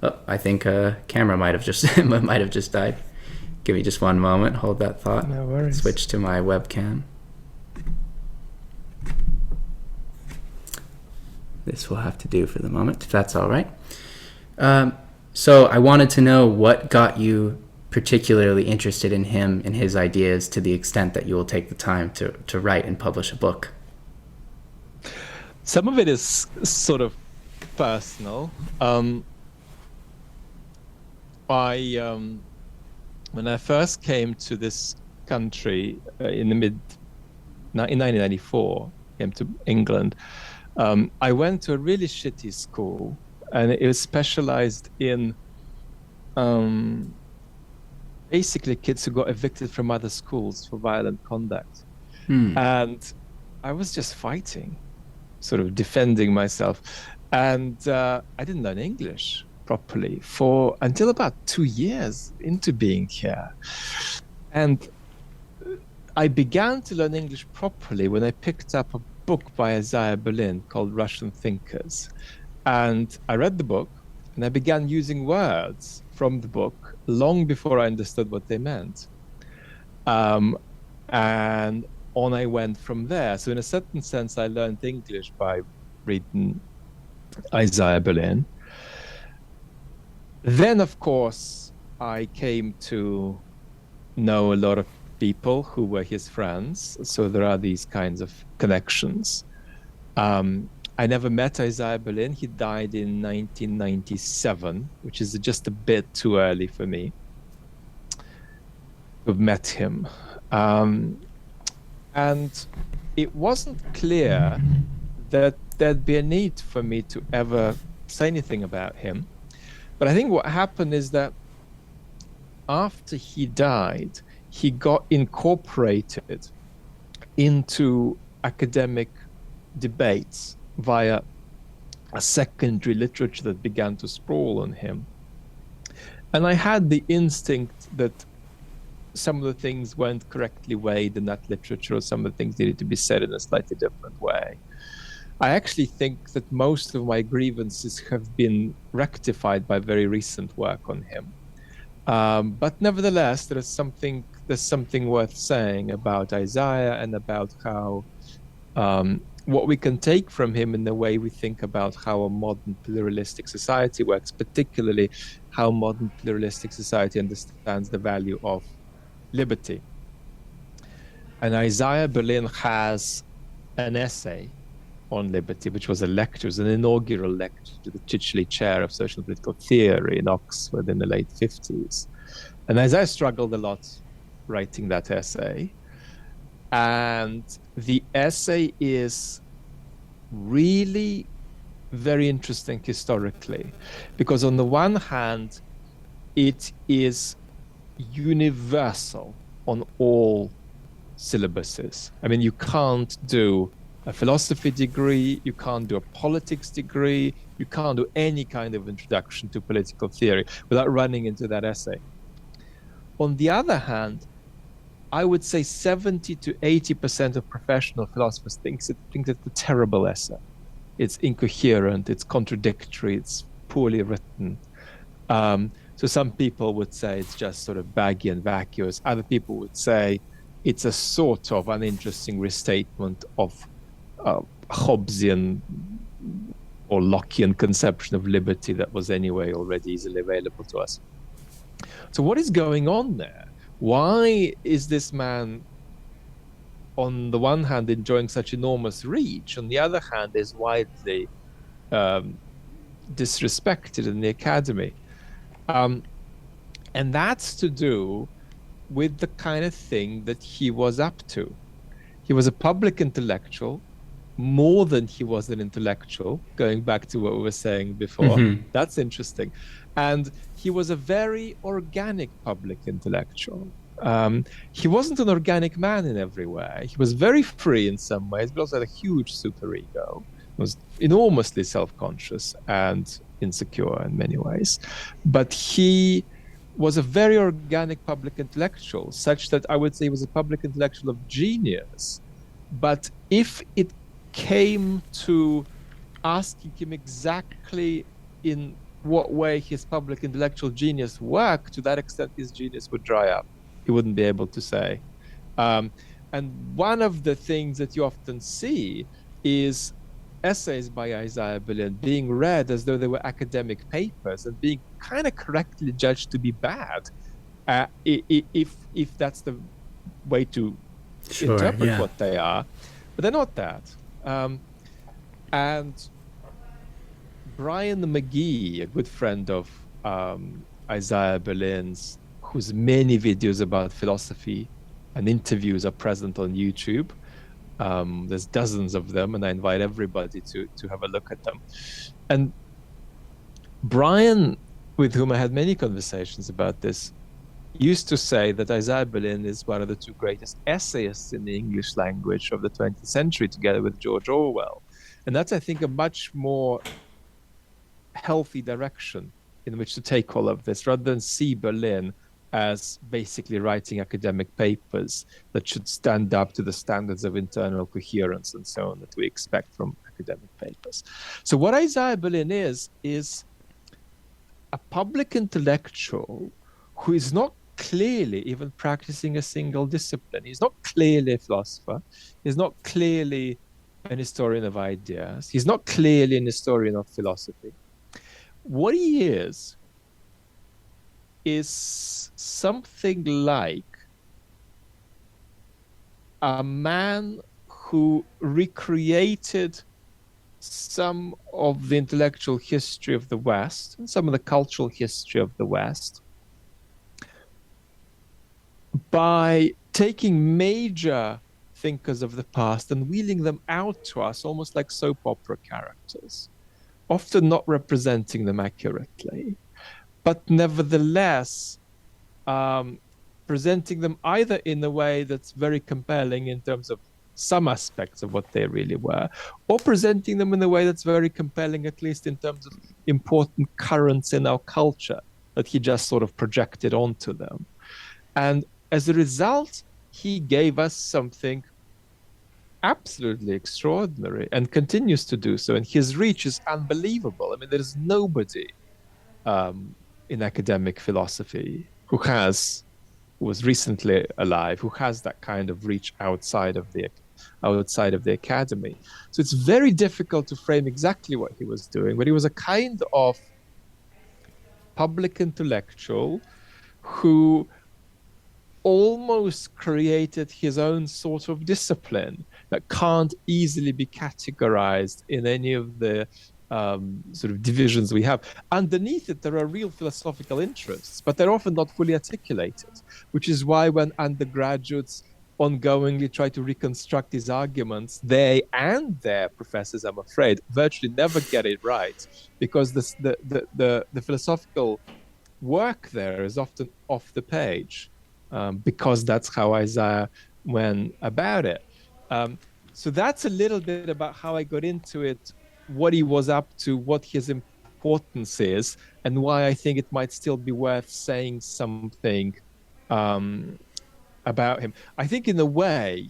Oh, I think a camera might have just died. Give me just one moment. Hold that thought. No worries. Switch to my webcam. This will have to do for the moment, if that's all right. So I wanted to know what got you particularly interested in him and his ideas, to the extent that you will take the time to write and publish a book. Some of it is sort of personal. When I first came to this country in 1994, came to England, I went to a really shitty school, and it was specialized in basically kids who got evicted from other schools for violent conduct. And I was just fighting, sort of defending myself. And I didn't learn English properly until about 2 years into being here. And I began to learn English properly when I picked up a book by Isaiah Berlin called Russian Thinkers. And I read the book, and I began using words from the book long before I understood what they meant. And on I went from there. So in a certain sense, I learned English by reading Isaiah Berlin. Then, of course, I came to know a lot of people who were his friends. So there are these kinds of connections. I never met Isaiah Berlin. He died in 1997, which is just a bit too early for me to have met him. And it wasn't clear that there'd be a need for me to ever say anything about him. But I think what happened is that after he died, he got incorporated into academic debates via a secondary literature that began to sprawl on him. And I had the instinct that some of the things weren't correctly weighed in that literature, or some of the things needed to be said in a slightly different way. I actually think that most of my grievances have been rectified by very recent work on him. But nevertheless, there's something worth saying about Isaiah, and about how what we can take from him in the way we think about how a modern pluralistic society works, particularly how modern pluralistic society understands the value of liberty. And Isaiah Berlin has an essay on liberty, which was an inaugural lecture to the Chichley Chair of Social and Political Theory in Oxford in the late 50s. And Isaiah struggled a lot writing that essay. And the essay is really very interesting historically, because on the one hand, it is universal on all syllabuses. I mean, you can't do a philosophy degree, you can't do a politics degree, you can't do any kind of introduction to political theory without running into that essay. On the other hand, I would say 70 to 80% of professional philosophers think it's a terrible essay. It's incoherent, it's contradictory, it's poorly written. So some people would say it's just sort of baggy and vacuous. Other people would say it's a sort of uninteresting restatement of Hobbesian or Lockean conception of liberty that was anyway already easily available to us. So what is going on there? Why is this man, on the one hand, enjoying such enormous reach, on the other hand, is widely disrespected in the academy? And that's to do with the kind of thing that he was up to. He was a public intellectual, more than he was an intellectual, going back to what we were saying before. That's interesting. And he was a very organic public intellectual. He wasn't an organic man in every way. He was very free in some ways, but also had a huge superego. He was enormously self-conscious and insecure in many ways. But he was a very organic public intellectual, such that I would say he was a public intellectual of genius. But if it came to asking him exactly in what way his public intellectual genius worked, to that extent his genius would dry up. He wouldn't be able to say. And one of the things that you often see is essays by Isaiah Berlin being read as though they were academic papers and being kind of correctly judged to be bad, if that's the way to interpret what they are. But they're not that. And Brian McGee, a good friend of Isaiah Berlin's, whose many videos about philosophy and interviews are present on YouTube. There's dozens of them, and I invite everybody to have a look at them. And Brian, with whom I had many conversations about this, used to say that Isaiah Berlin is one of the two greatest essayists in the English language of the 20th century, together with George Orwell. And that's, I think, a much more healthy direction in which to take all of this, rather than see Berlin as basically writing academic papers that should stand up to the standards of internal coherence and so on that we expect from academic papers. So what Isaiah Berlin is a public intellectual who is not clearly even practicing a single discipline. He's not clearly a philosopher. He's not clearly an historian of ideas. He's not clearly an historian of philosophy. What he is something like a man who recreated some of the intellectual history of the West and some of the cultural history of the West by taking major thinkers of the past and wheeling them out to us almost like soap opera characters, often not representing them accurately, but nevertheless presenting them either in a way that's very compelling in terms of some aspects of what they really were, or presenting them in a way that's very compelling, at least in terms of important currents in our culture that he just sort of projected onto them. And as a result, he gave us something absolutely extraordinary and continues to do so. And his reach is unbelievable. I mean, there's nobody in academic philosophy who was recently alive, who has that kind of reach outside of the academy. So it's very difficult to frame exactly what he was doing, but he was a kind of public intellectual who almost created his own sort of discipline that can't easily be categorized in any of the sort of divisions we have. Underneath it, there are real philosophical interests, but they're often not fully articulated. which is why when undergraduates ongoingly try to reconstruct his arguments, they and their professors, I'm afraid, virtually never get it right, because the philosophical work there is often off the page, because that's how Isaiah went about it. Um, so that's a little bit about how I got into it, what he was up to, what his importance is, and why I think it might still be worth saying something um, about him. I think, in a way,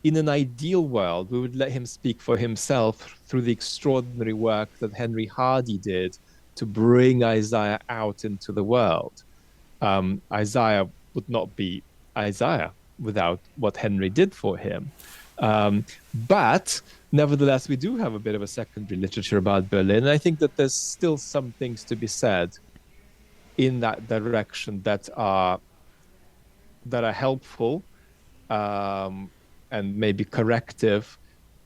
in an ideal world, we would let him speak for himself through the extraordinary work that Henry Hardy did to bring Isaiah out into the world. Isaiah would not be Isaiah without what Henry did for him. But nevertheless, we do have a bit of a secondary literature about Berlin. And I think that there's still some things to be said in that direction that are helpful, um, and maybe corrective,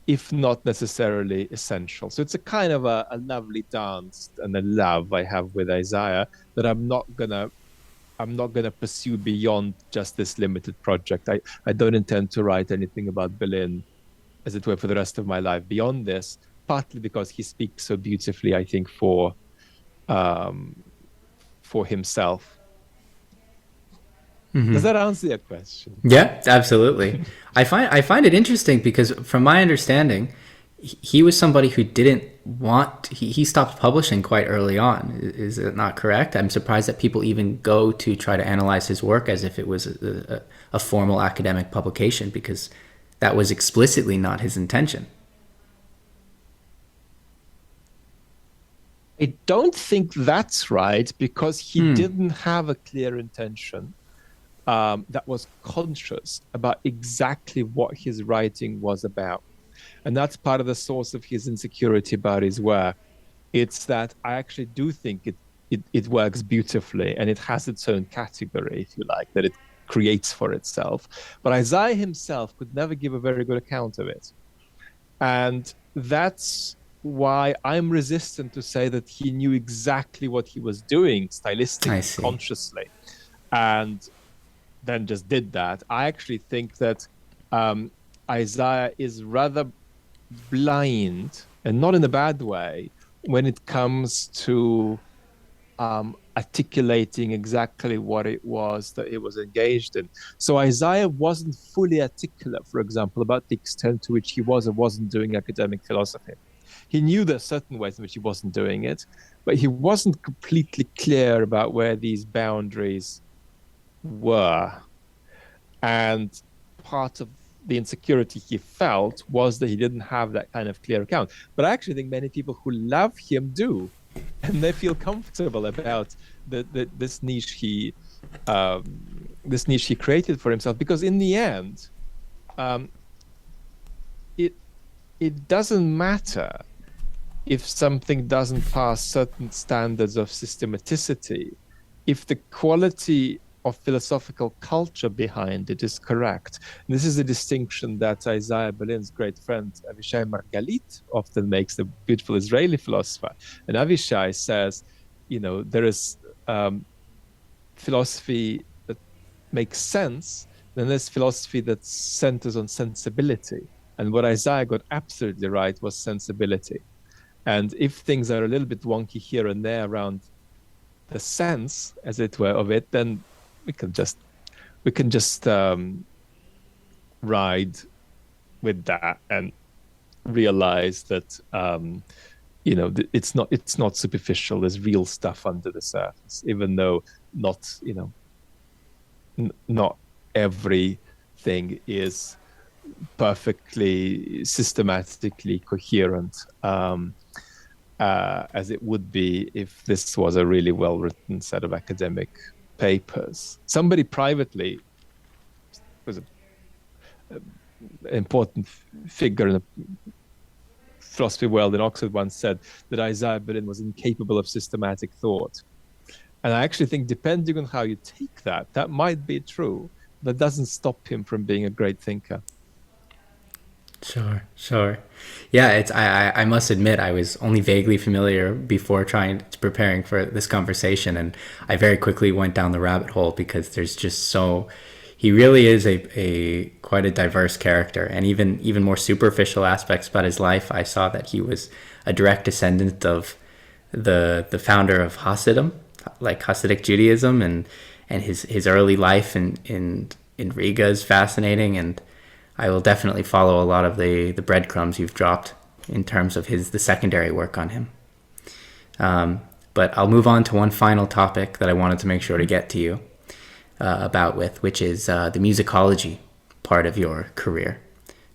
if not necessarily essential. So it's a kind of a lovely dance and a love I have with Isaiah that I'm not gonna pursue beyond just this limited project. I don't intend to write anything about Berlin, as it were, for the rest of my life beyond this, partly because he speaks so beautifully, I think, um, for himself. Does that answer your question? Yeah, absolutely. I find it interesting because, from my understanding, he was somebody who didn't want. He stopped publishing quite early on. Is it not correct? I'm surprised that people even go to try to analyze his work as if it was a formal academic publication, because that was explicitly not his intention. I don't think that's right, because he didn't have a clear intention that was conscious about exactly what his writing was about. And that's part of the source of his insecurity about his work. It's that I actually do think it works beautifully, and it has its own category, if you like, that it creates for itself. But Isaiah himself could never give a very good account of it. And that's why I'm resistant to say that he knew exactly what he was doing I stylistically, see. consciously, and then just did that. I actually think that um, Isaiah is rather blind, and not in a bad way, when it comes to articulating exactly what it was that he was engaged in. So Isaiah wasn't fully articulate, for example, about the extent to which he was or wasn't doing academic philosophy. He knew there are certain ways in which he wasn't doing it, but he wasn't completely clear about where these boundaries were. And part of the insecurity he felt was that he didn't have that kind of clear account. But I actually think many people who love him do, and they feel comfortable about this this niche he created for himself. Because in the end, um, it it doesn't matter if something doesn't pass certain standards of systematicity, if the quality of philosophical culture behind it is correct. And this is a distinction that Isaiah Berlin's great friend Avishai Margalit often makes, the beautiful Israeli philosopher. And Avishai says, there is philosophy that makes sense, then there's philosophy that centers on sensibility. And what Isaiah got absolutely right was sensibility. And if things are a little bit wonky here and there around the sense, as it were, of it, then we can just ride with that and realize that it's not superficial. There's real stuff under the surface, even though not everything is perfectly systematically coherent, as it would be if this was a really well-written set of academic papers. Somebody privately, was an important figure in the philosophy world in Oxford, once said that Isaiah Berlin was incapable of systematic thought. And I actually think, depending on how you take that, that might be true. That doesn't stop him from being a great thinker. Sure, sure. Yeah, I must admit I was only vaguely familiar before preparing for this conversation, and I very quickly went down the rabbit hole because there's just so he really is a quite a diverse character, and even more superficial aspects about his life. I saw that he was a direct descendant of the founder of Hasidism, like Hasidic Judaism, and his early life in Riga is fascinating, and I will definitely follow a lot of the breadcrumbs you've dropped in terms of the secondary work on him. But I'll move on to one final topic that I wanted to make sure to get to you which is the musicology part of your career,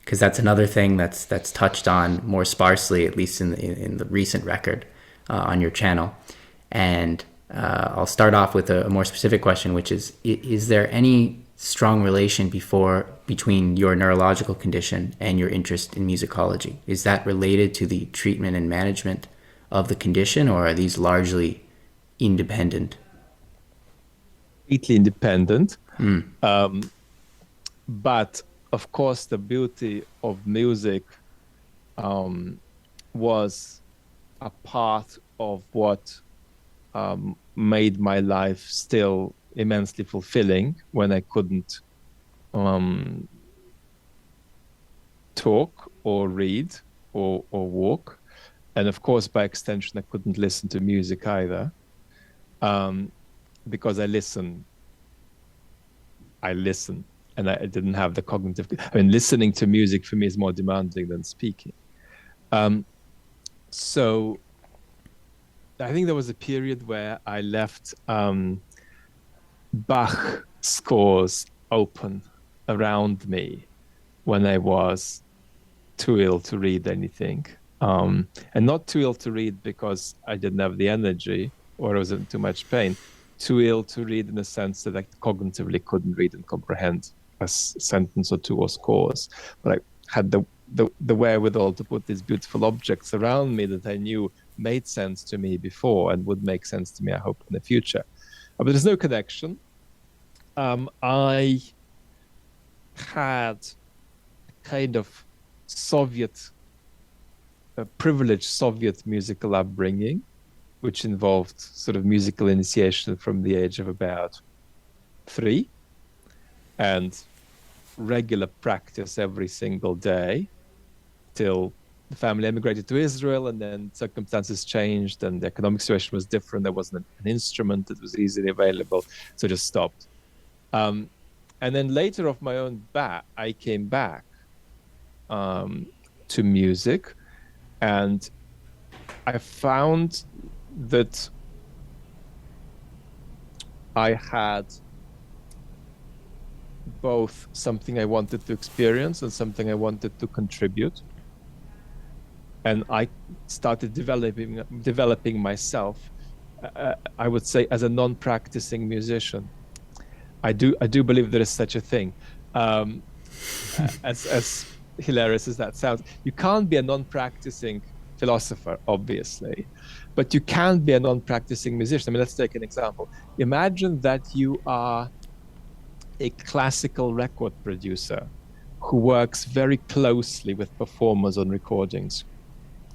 because that's another thing that's touched on more sparsely, at least in the recent record on your channel. And I'll start off with a more specific question, which is there any strong relation between your neurological condition and your interest in musicology? Is that related to the treatment and management of the condition, or are these largely independent? Completely independent. But of course, the beauty of music was a part of what made my life still immensely fulfilling when I couldn't talk or read or walk. And of course, by extension, I couldn't listen to music either, because I listen, and I didn't have the cognitive. I mean, listening to music for me is more demanding than speaking. So I think there was a period where I left Bach scores open around me when I was too ill to read anything. And not too ill to read because I didn't have the energy or I was in too much pain. Too ill to read in the sense that I cognitively couldn't read and comprehend a sentence or two or scores. But I had the wherewithal to put these beautiful objects around me that I knew made sense to me before and would make sense to me, I hope, in the future. But there's no connection. I had a kind of privileged Soviet musical upbringing, which involved sort of musical initiation from the age of about 3 and regular practice every single day till the family emigrated to Israel, and then circumstances changed and the economic situation was different. There wasn't an instrument that was easily available, so just stopped. And then later, off my own bat, I came back to music, and I found that I had both something I wanted to experience and something I wanted to contribute. And I started developing myself, I would say, as a non-practicing musician. I do believe there is such a thing. As hilarious as that sounds, you can't be a non-practicing philosopher, obviously, but you can be a non-practicing musician. I mean, let's take an example. Imagine that you are a classical record producer who works very closely with performers on recordings.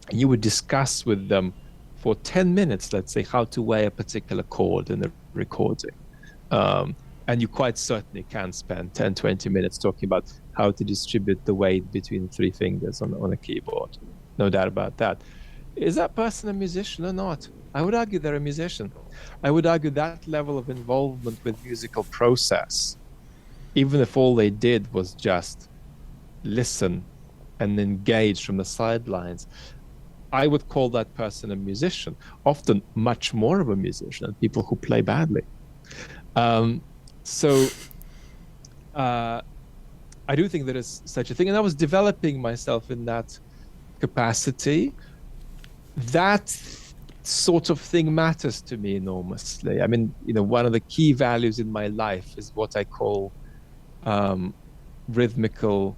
And you would discuss with them for 10 minutes, let's say, how to weigh a particular chord in a recording. And you quite certainly can spend 10, 20 minutes talking about how to distribute the weight between 3 fingers on a keyboard. No doubt about that. Is that person a musician or not? I would argue they're a musician. I would argue that level of involvement with musical process, even if all they did was just listen and engage from the sidelines, I would call that person a musician, often much more of a musician than people who play badly. So I do think there is such a thing. And I was developing myself in that capacity. That sort of thing matters to me enormously. I mean, one of the key values in my life is what I call rhythmical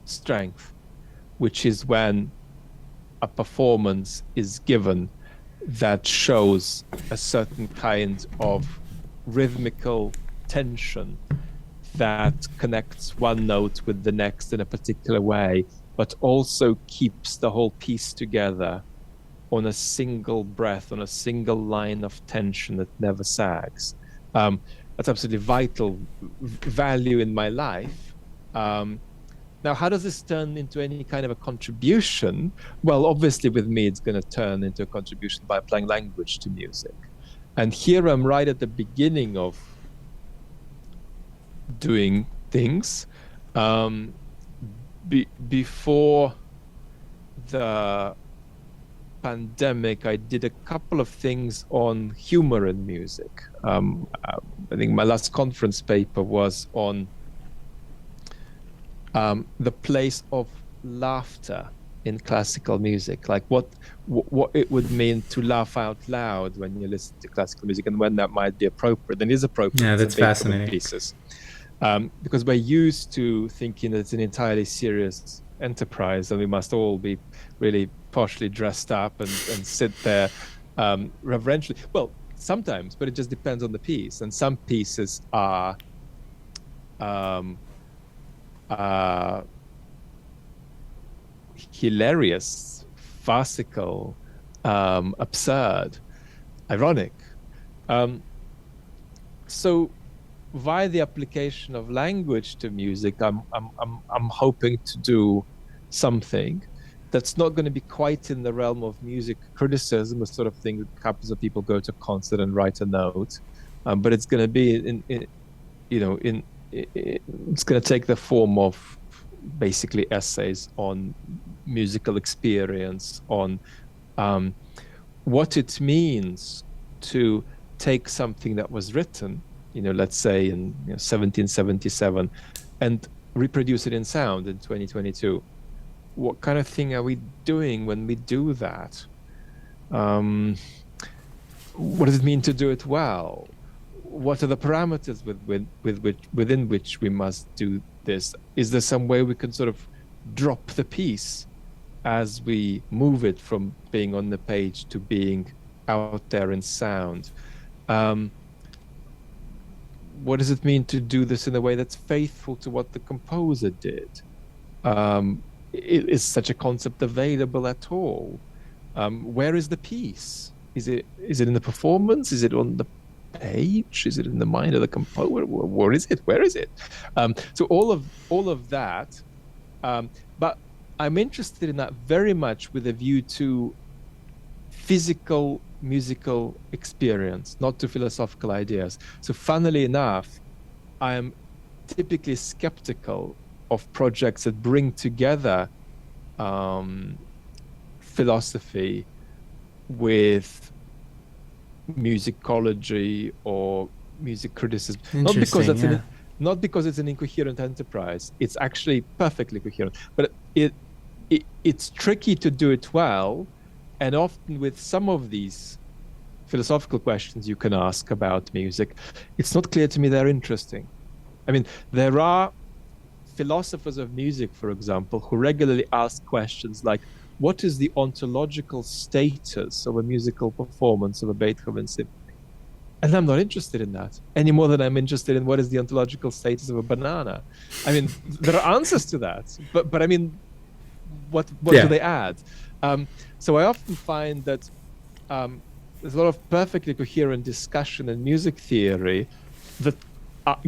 strength, which is when a performance is given that shows a certain kind of rhythmical tension that connects one note with the next in a particular way, but also keeps the whole piece together on a single breath, on a single line of tension that never sags. That's absolutely vital value in my life. Now, how does this turn into any kind of a contribution? Well, obviously, with me, it's going to turn into a contribution by applying language to music. And here I'm right at the beginning of doing things. Before the pandemic, I did a couple of things on humor in music. I think my last conference paper was on the place of laughter in classical music, like what it would mean to laugh out loud when you listen to classical music, and when that might be appropriate and is appropriate. Yeah, that's fascinating. Pieces, because we're used to thinking that it's an entirely serious enterprise, and we must all be really partially dressed up and sit there reverentially. Well, sometimes, but it just depends on the piece. And some pieces are hilarious, farcical, absurd, ironic. So via the application of language to music, I'm hoping to do something that's not going to be quite in the realm of music criticism, the sort of thing that happens when people go to a concert and write a note, but it's going to be it's going to take the form of basically essays on musical experience, on what it means to take something that was written, let's say in 1777, and reproduce it in sound in 2022. What kind of thing are we doing when we do that? What does it mean to do it well? What are the parameters within which we must do this? Is there some way we can sort of drop the piece as we move it from being on the page to being out there in sound? What does it mean to do this in a way that's faithful to what the composer did? Is such a concept available at all? Where is the piece? Is it in the performance? Is it on the page? Is it in the mind of the composer? Where is it? So all of that, but I'm interested in that very much with a view to physical musical experience, not to philosophical ideas. So funnily enough, I am typically skeptical of projects that bring together philosophy with musicology or music criticism. Not because it's an incoherent enterprise. It's actually perfectly coherent, but it's tricky to do it well. And often with some of these philosophical questions you can ask about music, it's not clear to me they're interesting. I mean, there are philosophers of music, for example, who regularly ask questions like, what is the ontological status of a musical performance of a Beethoven symphony? And I'm not interested in that any more than I'm interested in what is the ontological status of a banana. I mean, there are answers to that, but I mean, what do they add? So I often find that there's a lot of perfectly coherent discussion in music theory that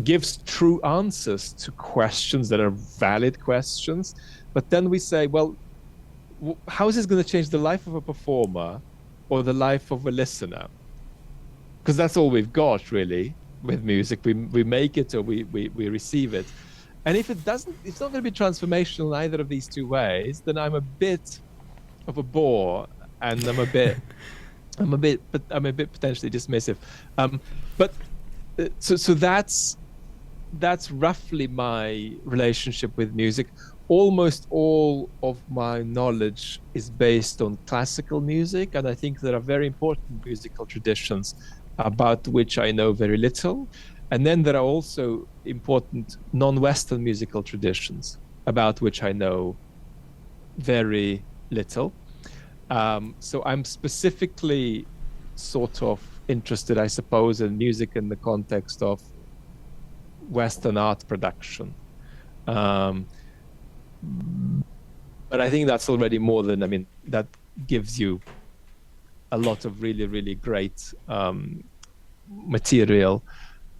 gives true answers to questions that are valid questions. But then we say, well, how is this going to change the life of a performer or the life of a listener? Because that's all we've got, really, with music. We make it or we receive it. And if it's not going to be transformational in either of these two ways, then I'm a bit of a bore, and I'm a bit potentially dismissive. So that's roughly my relationship with music. Almost all of my knowledge is based on classical music, and I think there are very important musical traditions about which I know very little. And then there are also important non-Western musical traditions about which I know very little. So I'm specifically sort of interested, I suppose, in music in the context of Western art production. Um, but I think that's already more than, I mean, that gives you a lot of really, really great material.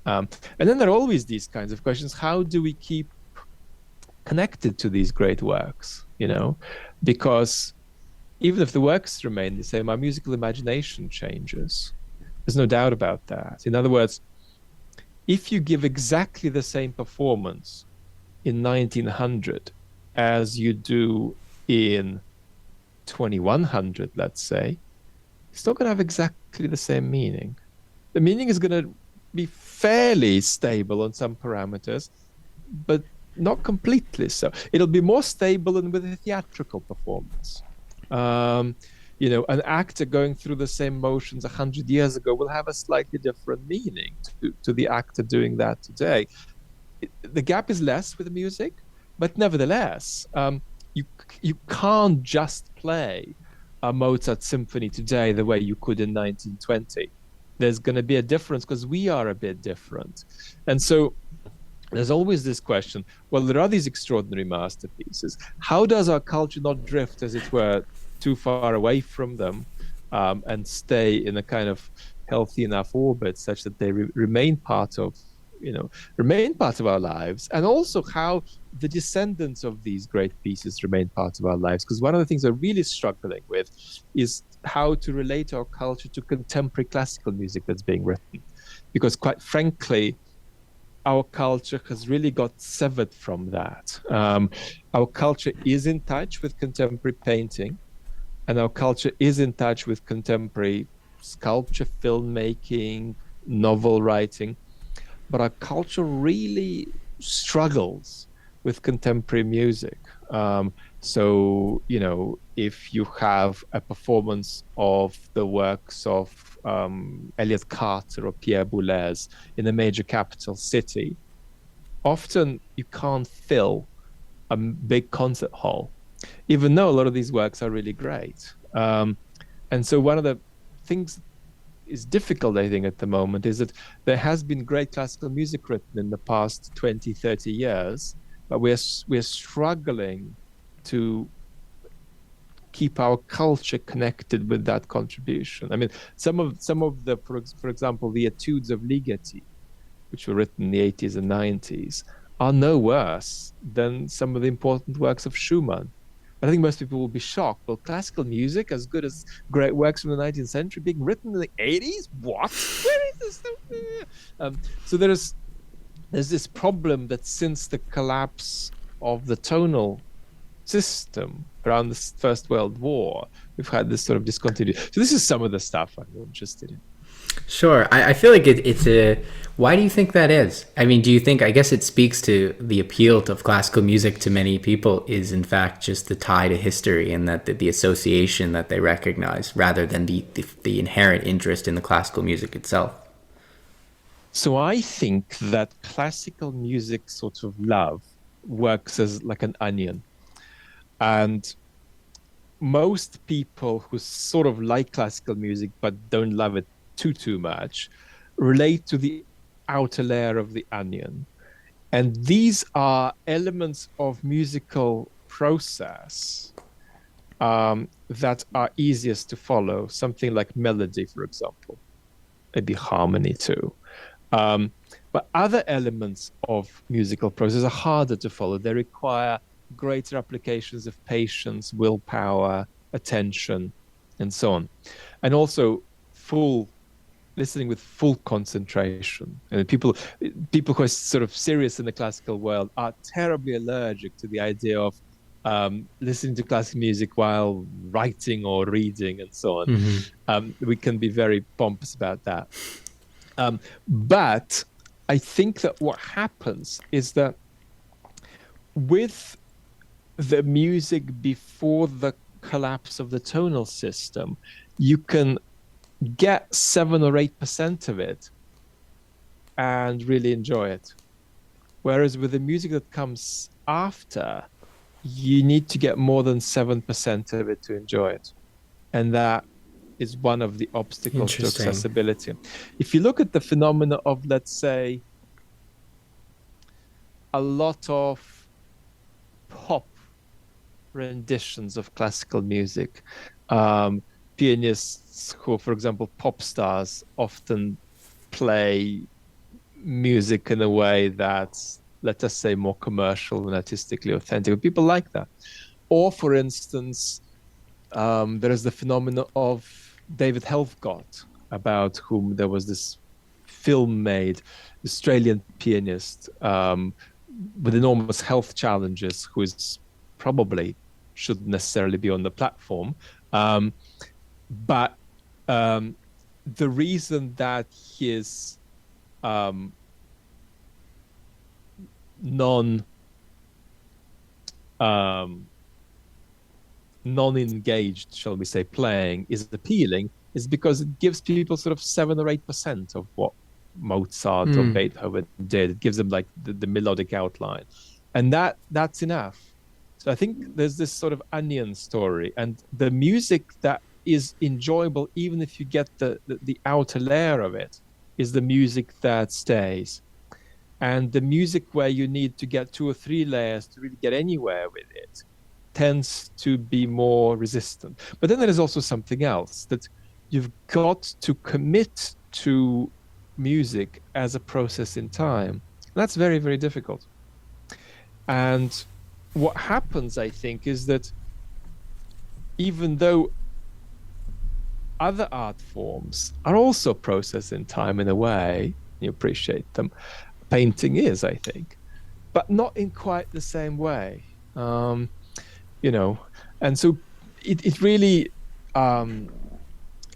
And then there are always these kinds of questions. How do we keep connected to these great works? You know, because even if the works remain the same, our musical imagination changes. There's no doubt about that. In other words, if you give exactly the same performance in 1900 as you do in 2100, let's say, it's not going to have exactly the same meaning. The meaning is going to be fairly stable on some parameters, but not completely so. It'll be more stable than with a theatrical performance. You know, an actor going through the same motions 100 years ago will have a slightly different meaning to the actor doing that today. The gap is less with the music, but nevertheless, you can't just play a Mozart symphony today the way you could in 1920. There's going to be a difference because we are a bit different. And so there's always this question, well, there are these extraordinary masterpieces. How does our culture not drift, as it were, too far away from them and stay in a kind of healthy enough orbit such that they remain part of, you know, remain part of our lives, and also how the descendants of these great pieces remain part of our lives. Because one of the things we're really struggling with is how to relate our culture to contemporary classical music that's being written. Because quite frankly, our culture has really got severed from that. Our culture is in touch with contemporary painting, and our culture is in touch with contemporary sculpture, filmmaking, novel writing. But our culture really struggles with contemporary music. So, you know, if you have a performance of the works of Elliott Carter or Pierre Boulez in a major capital city, often you can't fill a big concert hall, even though a lot of these works are really great. And so one of the things is difficult, I think, at the moment is that there has been great classical music written in the past 20, 30 years, but we're struggling to keep our culture connected with that contribution. I mean, some of the, for example, the etudes of Ligeti, which were written in the 80s and 90s, are no worse than some of the important works of Schumann. I think most people will be shocked. Well, classical music, as good as great works from the 19th century, being written in the 80s? What? Where is this stuff? So there's this problem that since the collapse of the tonal system around the First World War, we've had this sort of discontinuity. So this is some of the stuff I'm interested in. Sure. I feel like it's a... Why do you think that is? I mean, do you think... I guess it speaks to the appeal of classical music to many people is, in fact, just the tie to history and that the association that they recognize rather than the inherent interest in the classical music itself. So I think that classical music sort of love works as like an onion. And most people who sort of like classical music but don't love it too much relate to the outer layer of the onion. And these are elements of musical process that are easiest to follow, something like melody, for example, maybe harmony too. But other elements of musical process are harder to follow. They require greater applications of patience, willpower, attention, and so on. And also listening with full concentration. And people who are sort of serious in the classical world are terribly allergic to the idea of listening to classical music while writing or reading and so on. Mm-hmm. We can be very pompous about that. But I think that what happens is that with the music before the collapse of the tonal system, you can get 7 or 8% of it and really enjoy it. Whereas with the music that comes after, you need to get more than 7% of it to enjoy it. And that is one of the obstacles to accessibility. If you look at the phenomena of, let's say, a lot of pop renditions of classical music. Um, Pianists who, for example, pop stars often play music in a way that's, let us say, more commercial and artistically authentic. People like that. Or, for instance, there is the phenomenon of David Helfgott, about whom there was this film made, Australian pianist with enormous health challenges, who is probably shouldn't necessarily be on the platform. But the reason that his non non-engaged, shall we say, playing is appealing is because it gives people sort of 7 or 8% of what Mozart or Beethoven did. It gives them like the melodic outline, and that's enough. So I think there's this sort of onion story, and the music that is enjoyable, even if you get the outer layer of it, is the music that stays. And the music where you need to get 2 or 3 layers to really get anywhere with it tends to be more resistant. But then there is also something else, that you've got to commit to music as a process in time. And that's very, very difficult. And what happens, I think, is that even though other art forms are also processed in time in a way, you appreciate them, painting is, I think, but not in quite the same way. And so it really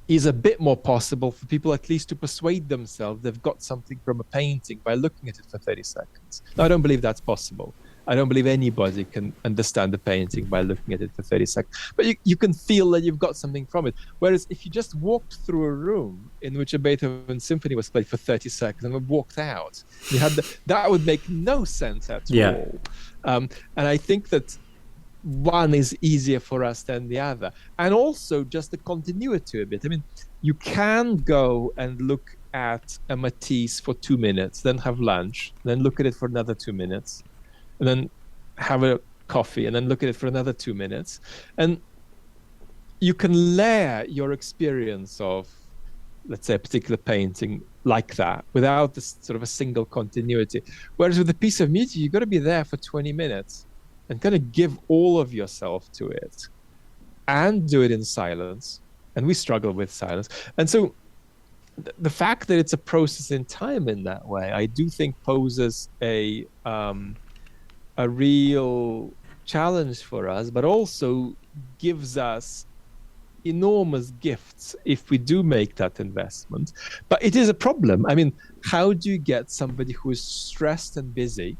is a bit more possible for people at least to persuade themselves they've got something from a painting by looking at it for 30 seconds. Now, I don't believe that's possible. I don't believe anybody can understand the painting by looking at it for 30 seconds. But you can feel that you've got something from it. Whereas if you just walked through a room in which a Beethoven symphony was played for 30 seconds and walked out, that would make no sense at all. And I think that one is easier for us than the other. And also just the continuity a bit. I mean, you can go and look at a Matisse for 2 minutes, then have lunch, then look at it for another 2 minutes, and then have a coffee, and then look at it for another 2 minutes. And you can layer your experience of, let's say, a particular painting like that without this sort of a single continuity. Whereas with a piece of music, you've got to be there for 20 minutes and kind of give all of yourself to it and do it in silence. And we struggle with silence. And so the fact that it's a process in time in that way, I do think poses a real challenge for us, but also gives us enormous gifts if we do make that investment. But it is a problem. I mean, how do you get somebody who is stressed and busy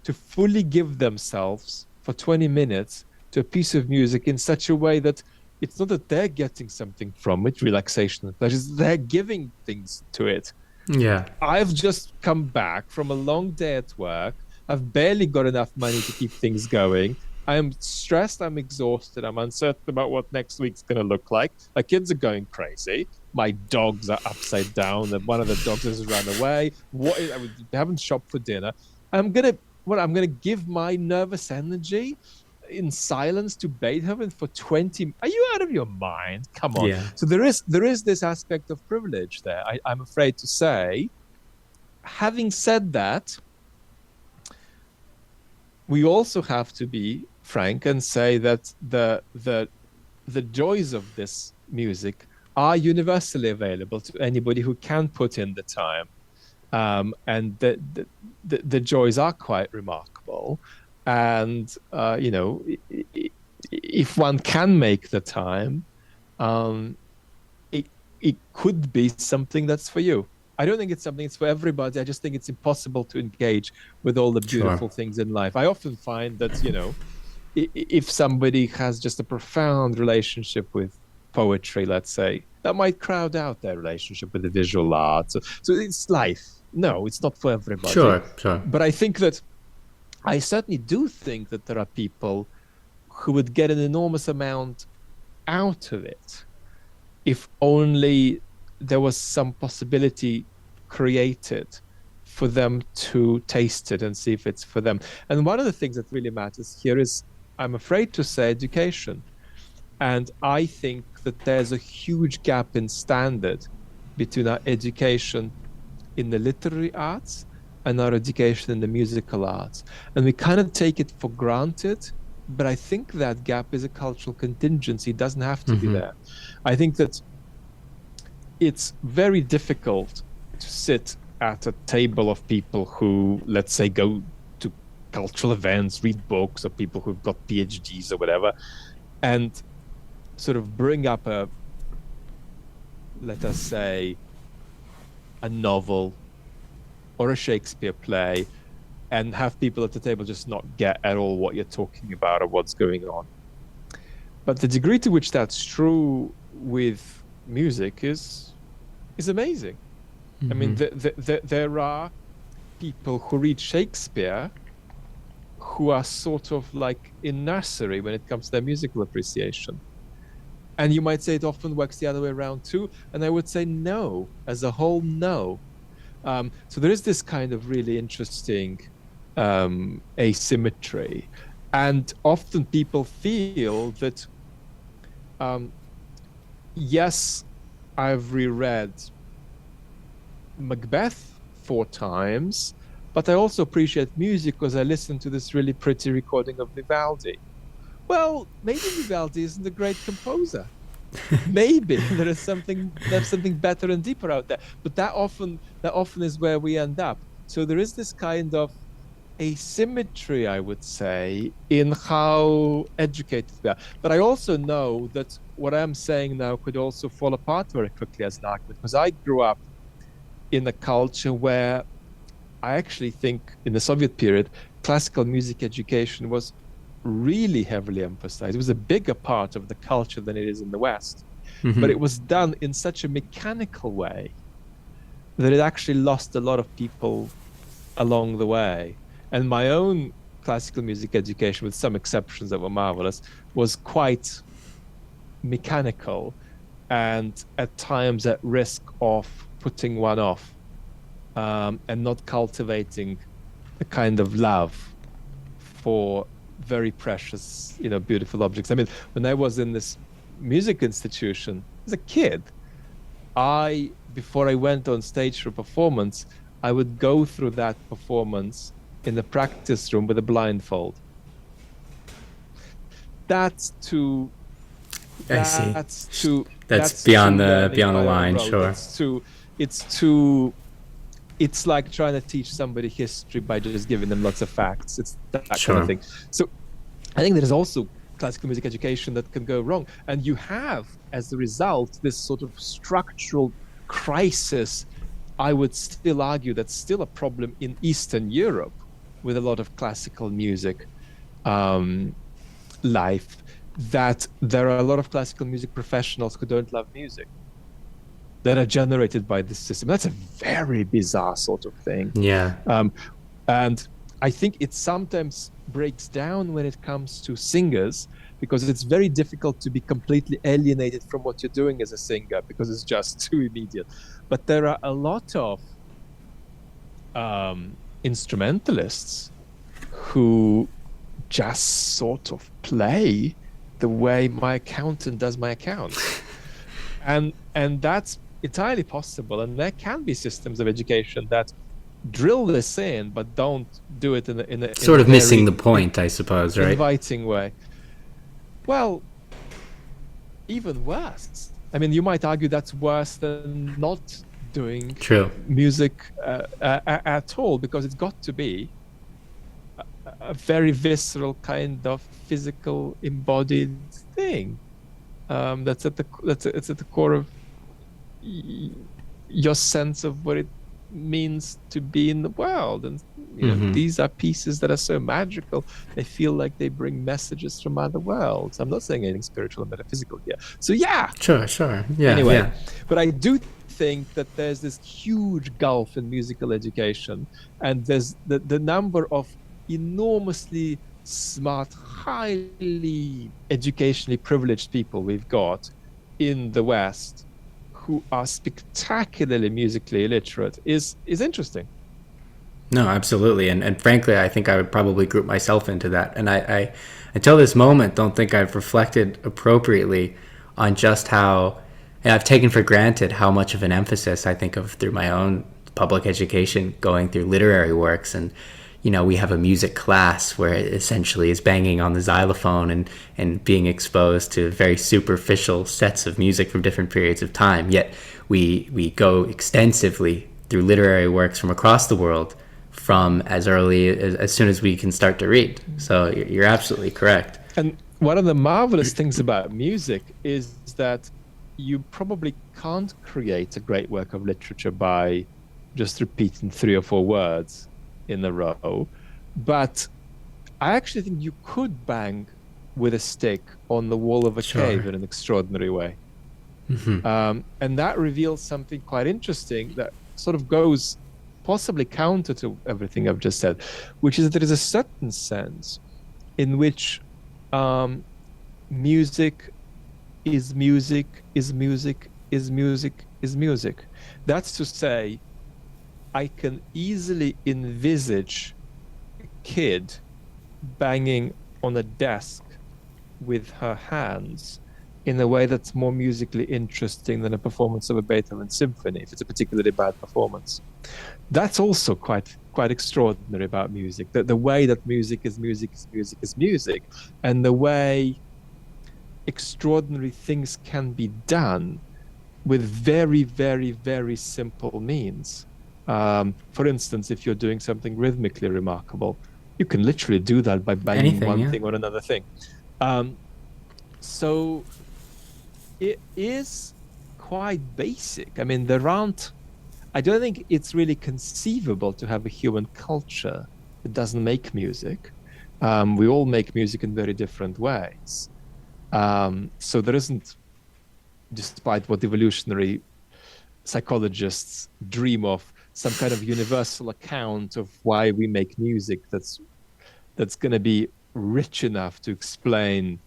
to fully give themselves for 20 minutes to a piece of music in such a way that it's not that they're getting something from it, relaxation and pleasure, they're giving things to it. Yeah. I've just come back from a long day at work. I've barely got enough money to keep things going. I'm stressed, I'm exhausted, I'm uncertain about what next week's going to look like. My kids are going crazy. My dogs are upside down. One of the dogs has run away. I haven't shopped for dinner. I'm going to give my nervous energy in silence to Beethoven for 20. Are you out of your mind? Come on. Yeah. So there is this aspect of privilege there, I'm afraid to say. Having said that, we also have to be frank and say that the joys of this music are universally available to anybody who can put in the time, and the joys are quite remarkable. And if one can make the time, it could be something that's for you. I don't think it's something that's for everybody. I just think it's impossible to engage with all the beautiful things in life. I often find that, if somebody has just a profound relationship with poetry, let's say, that might crowd out their relationship with the visual arts. So it's life. No, it's not for everybody. Sure. But I certainly do think that there are people who would get an enormous amount out of it if only there was some possibility created for them to taste it and see if it's for them. And one of the things that really matters here is, I'm afraid to say, education. And I think that there's a huge gap in standard between our education in the literary arts and our education in the musical arts. And we kind of take it for granted, but I think that gap is a cultural contingency. It doesn't have to be there. I think that it's very difficult to sit at a table of people who, let's say, go to cultural events, read books, or people who've got PhDs or whatever, and sort of bring up a, let us say, a novel or a Shakespeare play, and have people at the table just not get at all what you're talking about or what's going on. But the degree to which that's true with music is amazing. I mean, there are people who read Shakespeare who are sort of like in nursery when it comes to their musical appreciation. And you might say it often works the other way around too. And I would say no, as a whole, no. So there is this kind of really interesting asymmetry. And often people feel that, yes, I've reread Macbeth 4 times, but I also appreciate music because I listened to this really pretty recording of Vivaldi. Well, maybe Vivaldi isn't a great composer. Maybe there's something better and deeper out there. But that often is where we end up. So there is this kind of asymmetry, I would say, in how educated we are. But I also know that what I'm saying now could also fall apart very quickly as an argument, because I grew up in a culture where I actually think in the Soviet period, classical music education was really heavily emphasized. It was a bigger part of the culture than it is in the West. But it was done in such a mechanical way that it actually lost a lot of people along the way. And my own classical music education, with some exceptions that were marvelous, was quite mechanical and at times at risk of putting one off, and not cultivating the kind of love for very precious, beautiful objects. I mean, when I was in this music institution as a kid, before I went on stage for a performance, I would go through that performance in the practice room with a blindfold. That's too. I see. That's too. That's beyond too the line. Sure. It's like trying to teach somebody history by just giving them lots of facts. It's that Sure. kind of thing. So I think there is also classical music education that can go wrong. And you have, as a result, this sort of structural crisis. I would still argue that's still a problem in Eastern Europe with a lot of classical music life, that there are a lot of classical music professionals who don't love music, that are generated by this system. That's a very bizarre sort of thing. Yeah. And I think it sometimes breaks down when it comes to singers, because it's very difficult to be completely alienated from what you're doing as a singer because it's just too immediate. But there are a lot of instrumentalists who just sort of play the way my accountant does my accounts. And that's entirely possible. And there can be systems of education that drill this in, but don't do it in a sort of missing the point, I suppose, right? Inviting way. Well, even worse. I mean, you might argue that's worse than not doing music at all, because it's got to be a very visceral kind of physical embodied thing. It's at the core of your sense of what it means to be in the world. And these are pieces that are so magical, they feel like they bring messages from other worlds. I'm not saying anything spiritual or metaphysical here. So sure. Yeah. Anyway, yeah. But I do think that there's this huge gulf in musical education, and there's the number of enormously smart, highly educationally privileged people we've got in the West who are spectacularly musically illiterate is interesting. No, absolutely. And frankly, I think I would probably group myself into that. And I, until this moment, don't think I've reflected appropriately on just how, and I've taken for granted how much of an emphasis I think of through my own public education, going through literary works. And, we have a music class where it essentially is banging on the xylophone and being exposed to very superficial sets of music from different periods of time. Yet we go extensively through literary works from across the world from as early as soon as we can start to read. So you're absolutely correct. And one of the marvelous things about music is that you probably can't create a great work of literature by just repeating 3 or 4 words in a row. But I actually think you could bang with a stick on the wall of a cave in an extraordinary way. And that reveals something quite interesting that sort of goes possibly counter to everything I've just said, which is that there is a certain sense in which music is music, is music, is music, is music. That's to say, I can easily envisage a kid banging on a desk with her hands in a way that's more musically interesting than a performance of a Beethoven symphony, if it's a particularly bad performance. That's also quite extraordinary about music, that the way that music is music is music is music, and the way extraordinary things can be done with very, very, very simple means. For instance, if you're doing something rhythmically remarkable, you can literally do that by banging one thing or another thing. So it is quite basic. I mean, I don't think it's really conceivable to have a human culture that doesn't make music. We all make music in very different ways. So there isn't, despite what evolutionary psychologists dream of, some kind of universal account of why we make music that's going to be rich enough to explain,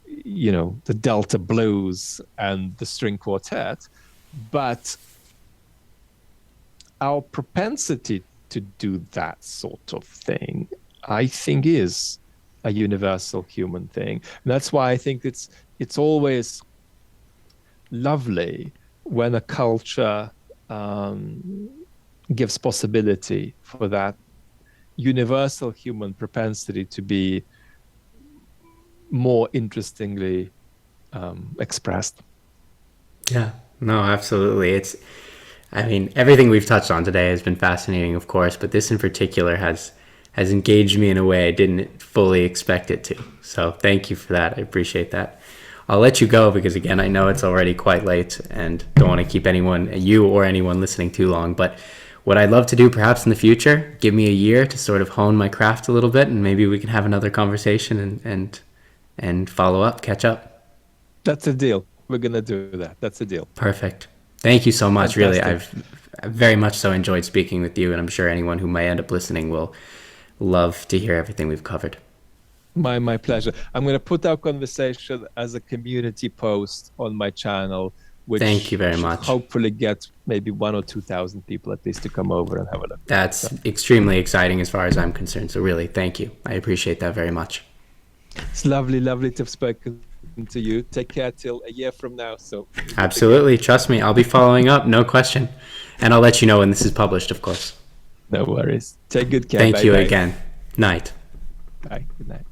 the Delta blues and the string quartet. But our propensity to do that sort of thing, I think, is a universal human thing. And that's why I think it's always lovely when a culture gives possibility for that universal human propensity to be more interestingly expressed. Yeah, no, absolutely. Everything we've touched on today has been fascinating, of course, but this in particular has engaged me in a way I didn't fully expect it to. So thank you for that. I appreciate that. I'll let you go because, again, I know it's already quite late and don't want to keep you or anyone listening too long. But what I'd love to do perhaps in the future, give me a year to sort of hone my craft a little bit, and maybe we can have another conversation and follow up, catch up. That's a deal. We're going to do that. That's a deal. Perfect. Thank you so much. Fantastic. Really, I've very much so enjoyed speaking with you, and I'm sure anyone who may end up listening will love to hear everything we've covered. My pleasure. I'm going to put our conversation as a community post on my channel, which thank you very much. Hopefully get maybe 1,000 or 2,000 people at least to come over and have a look. That's extremely exciting as far as I'm concerned. So really, thank you. I appreciate that very much. It's lovely to have spoken to you. Take care till a year from now. So absolutely. Trust me, I'll be following up. No question. And I'll let you know when this is published, of course. No worries. Take good care. Thank you again. Night. Bye. Good night.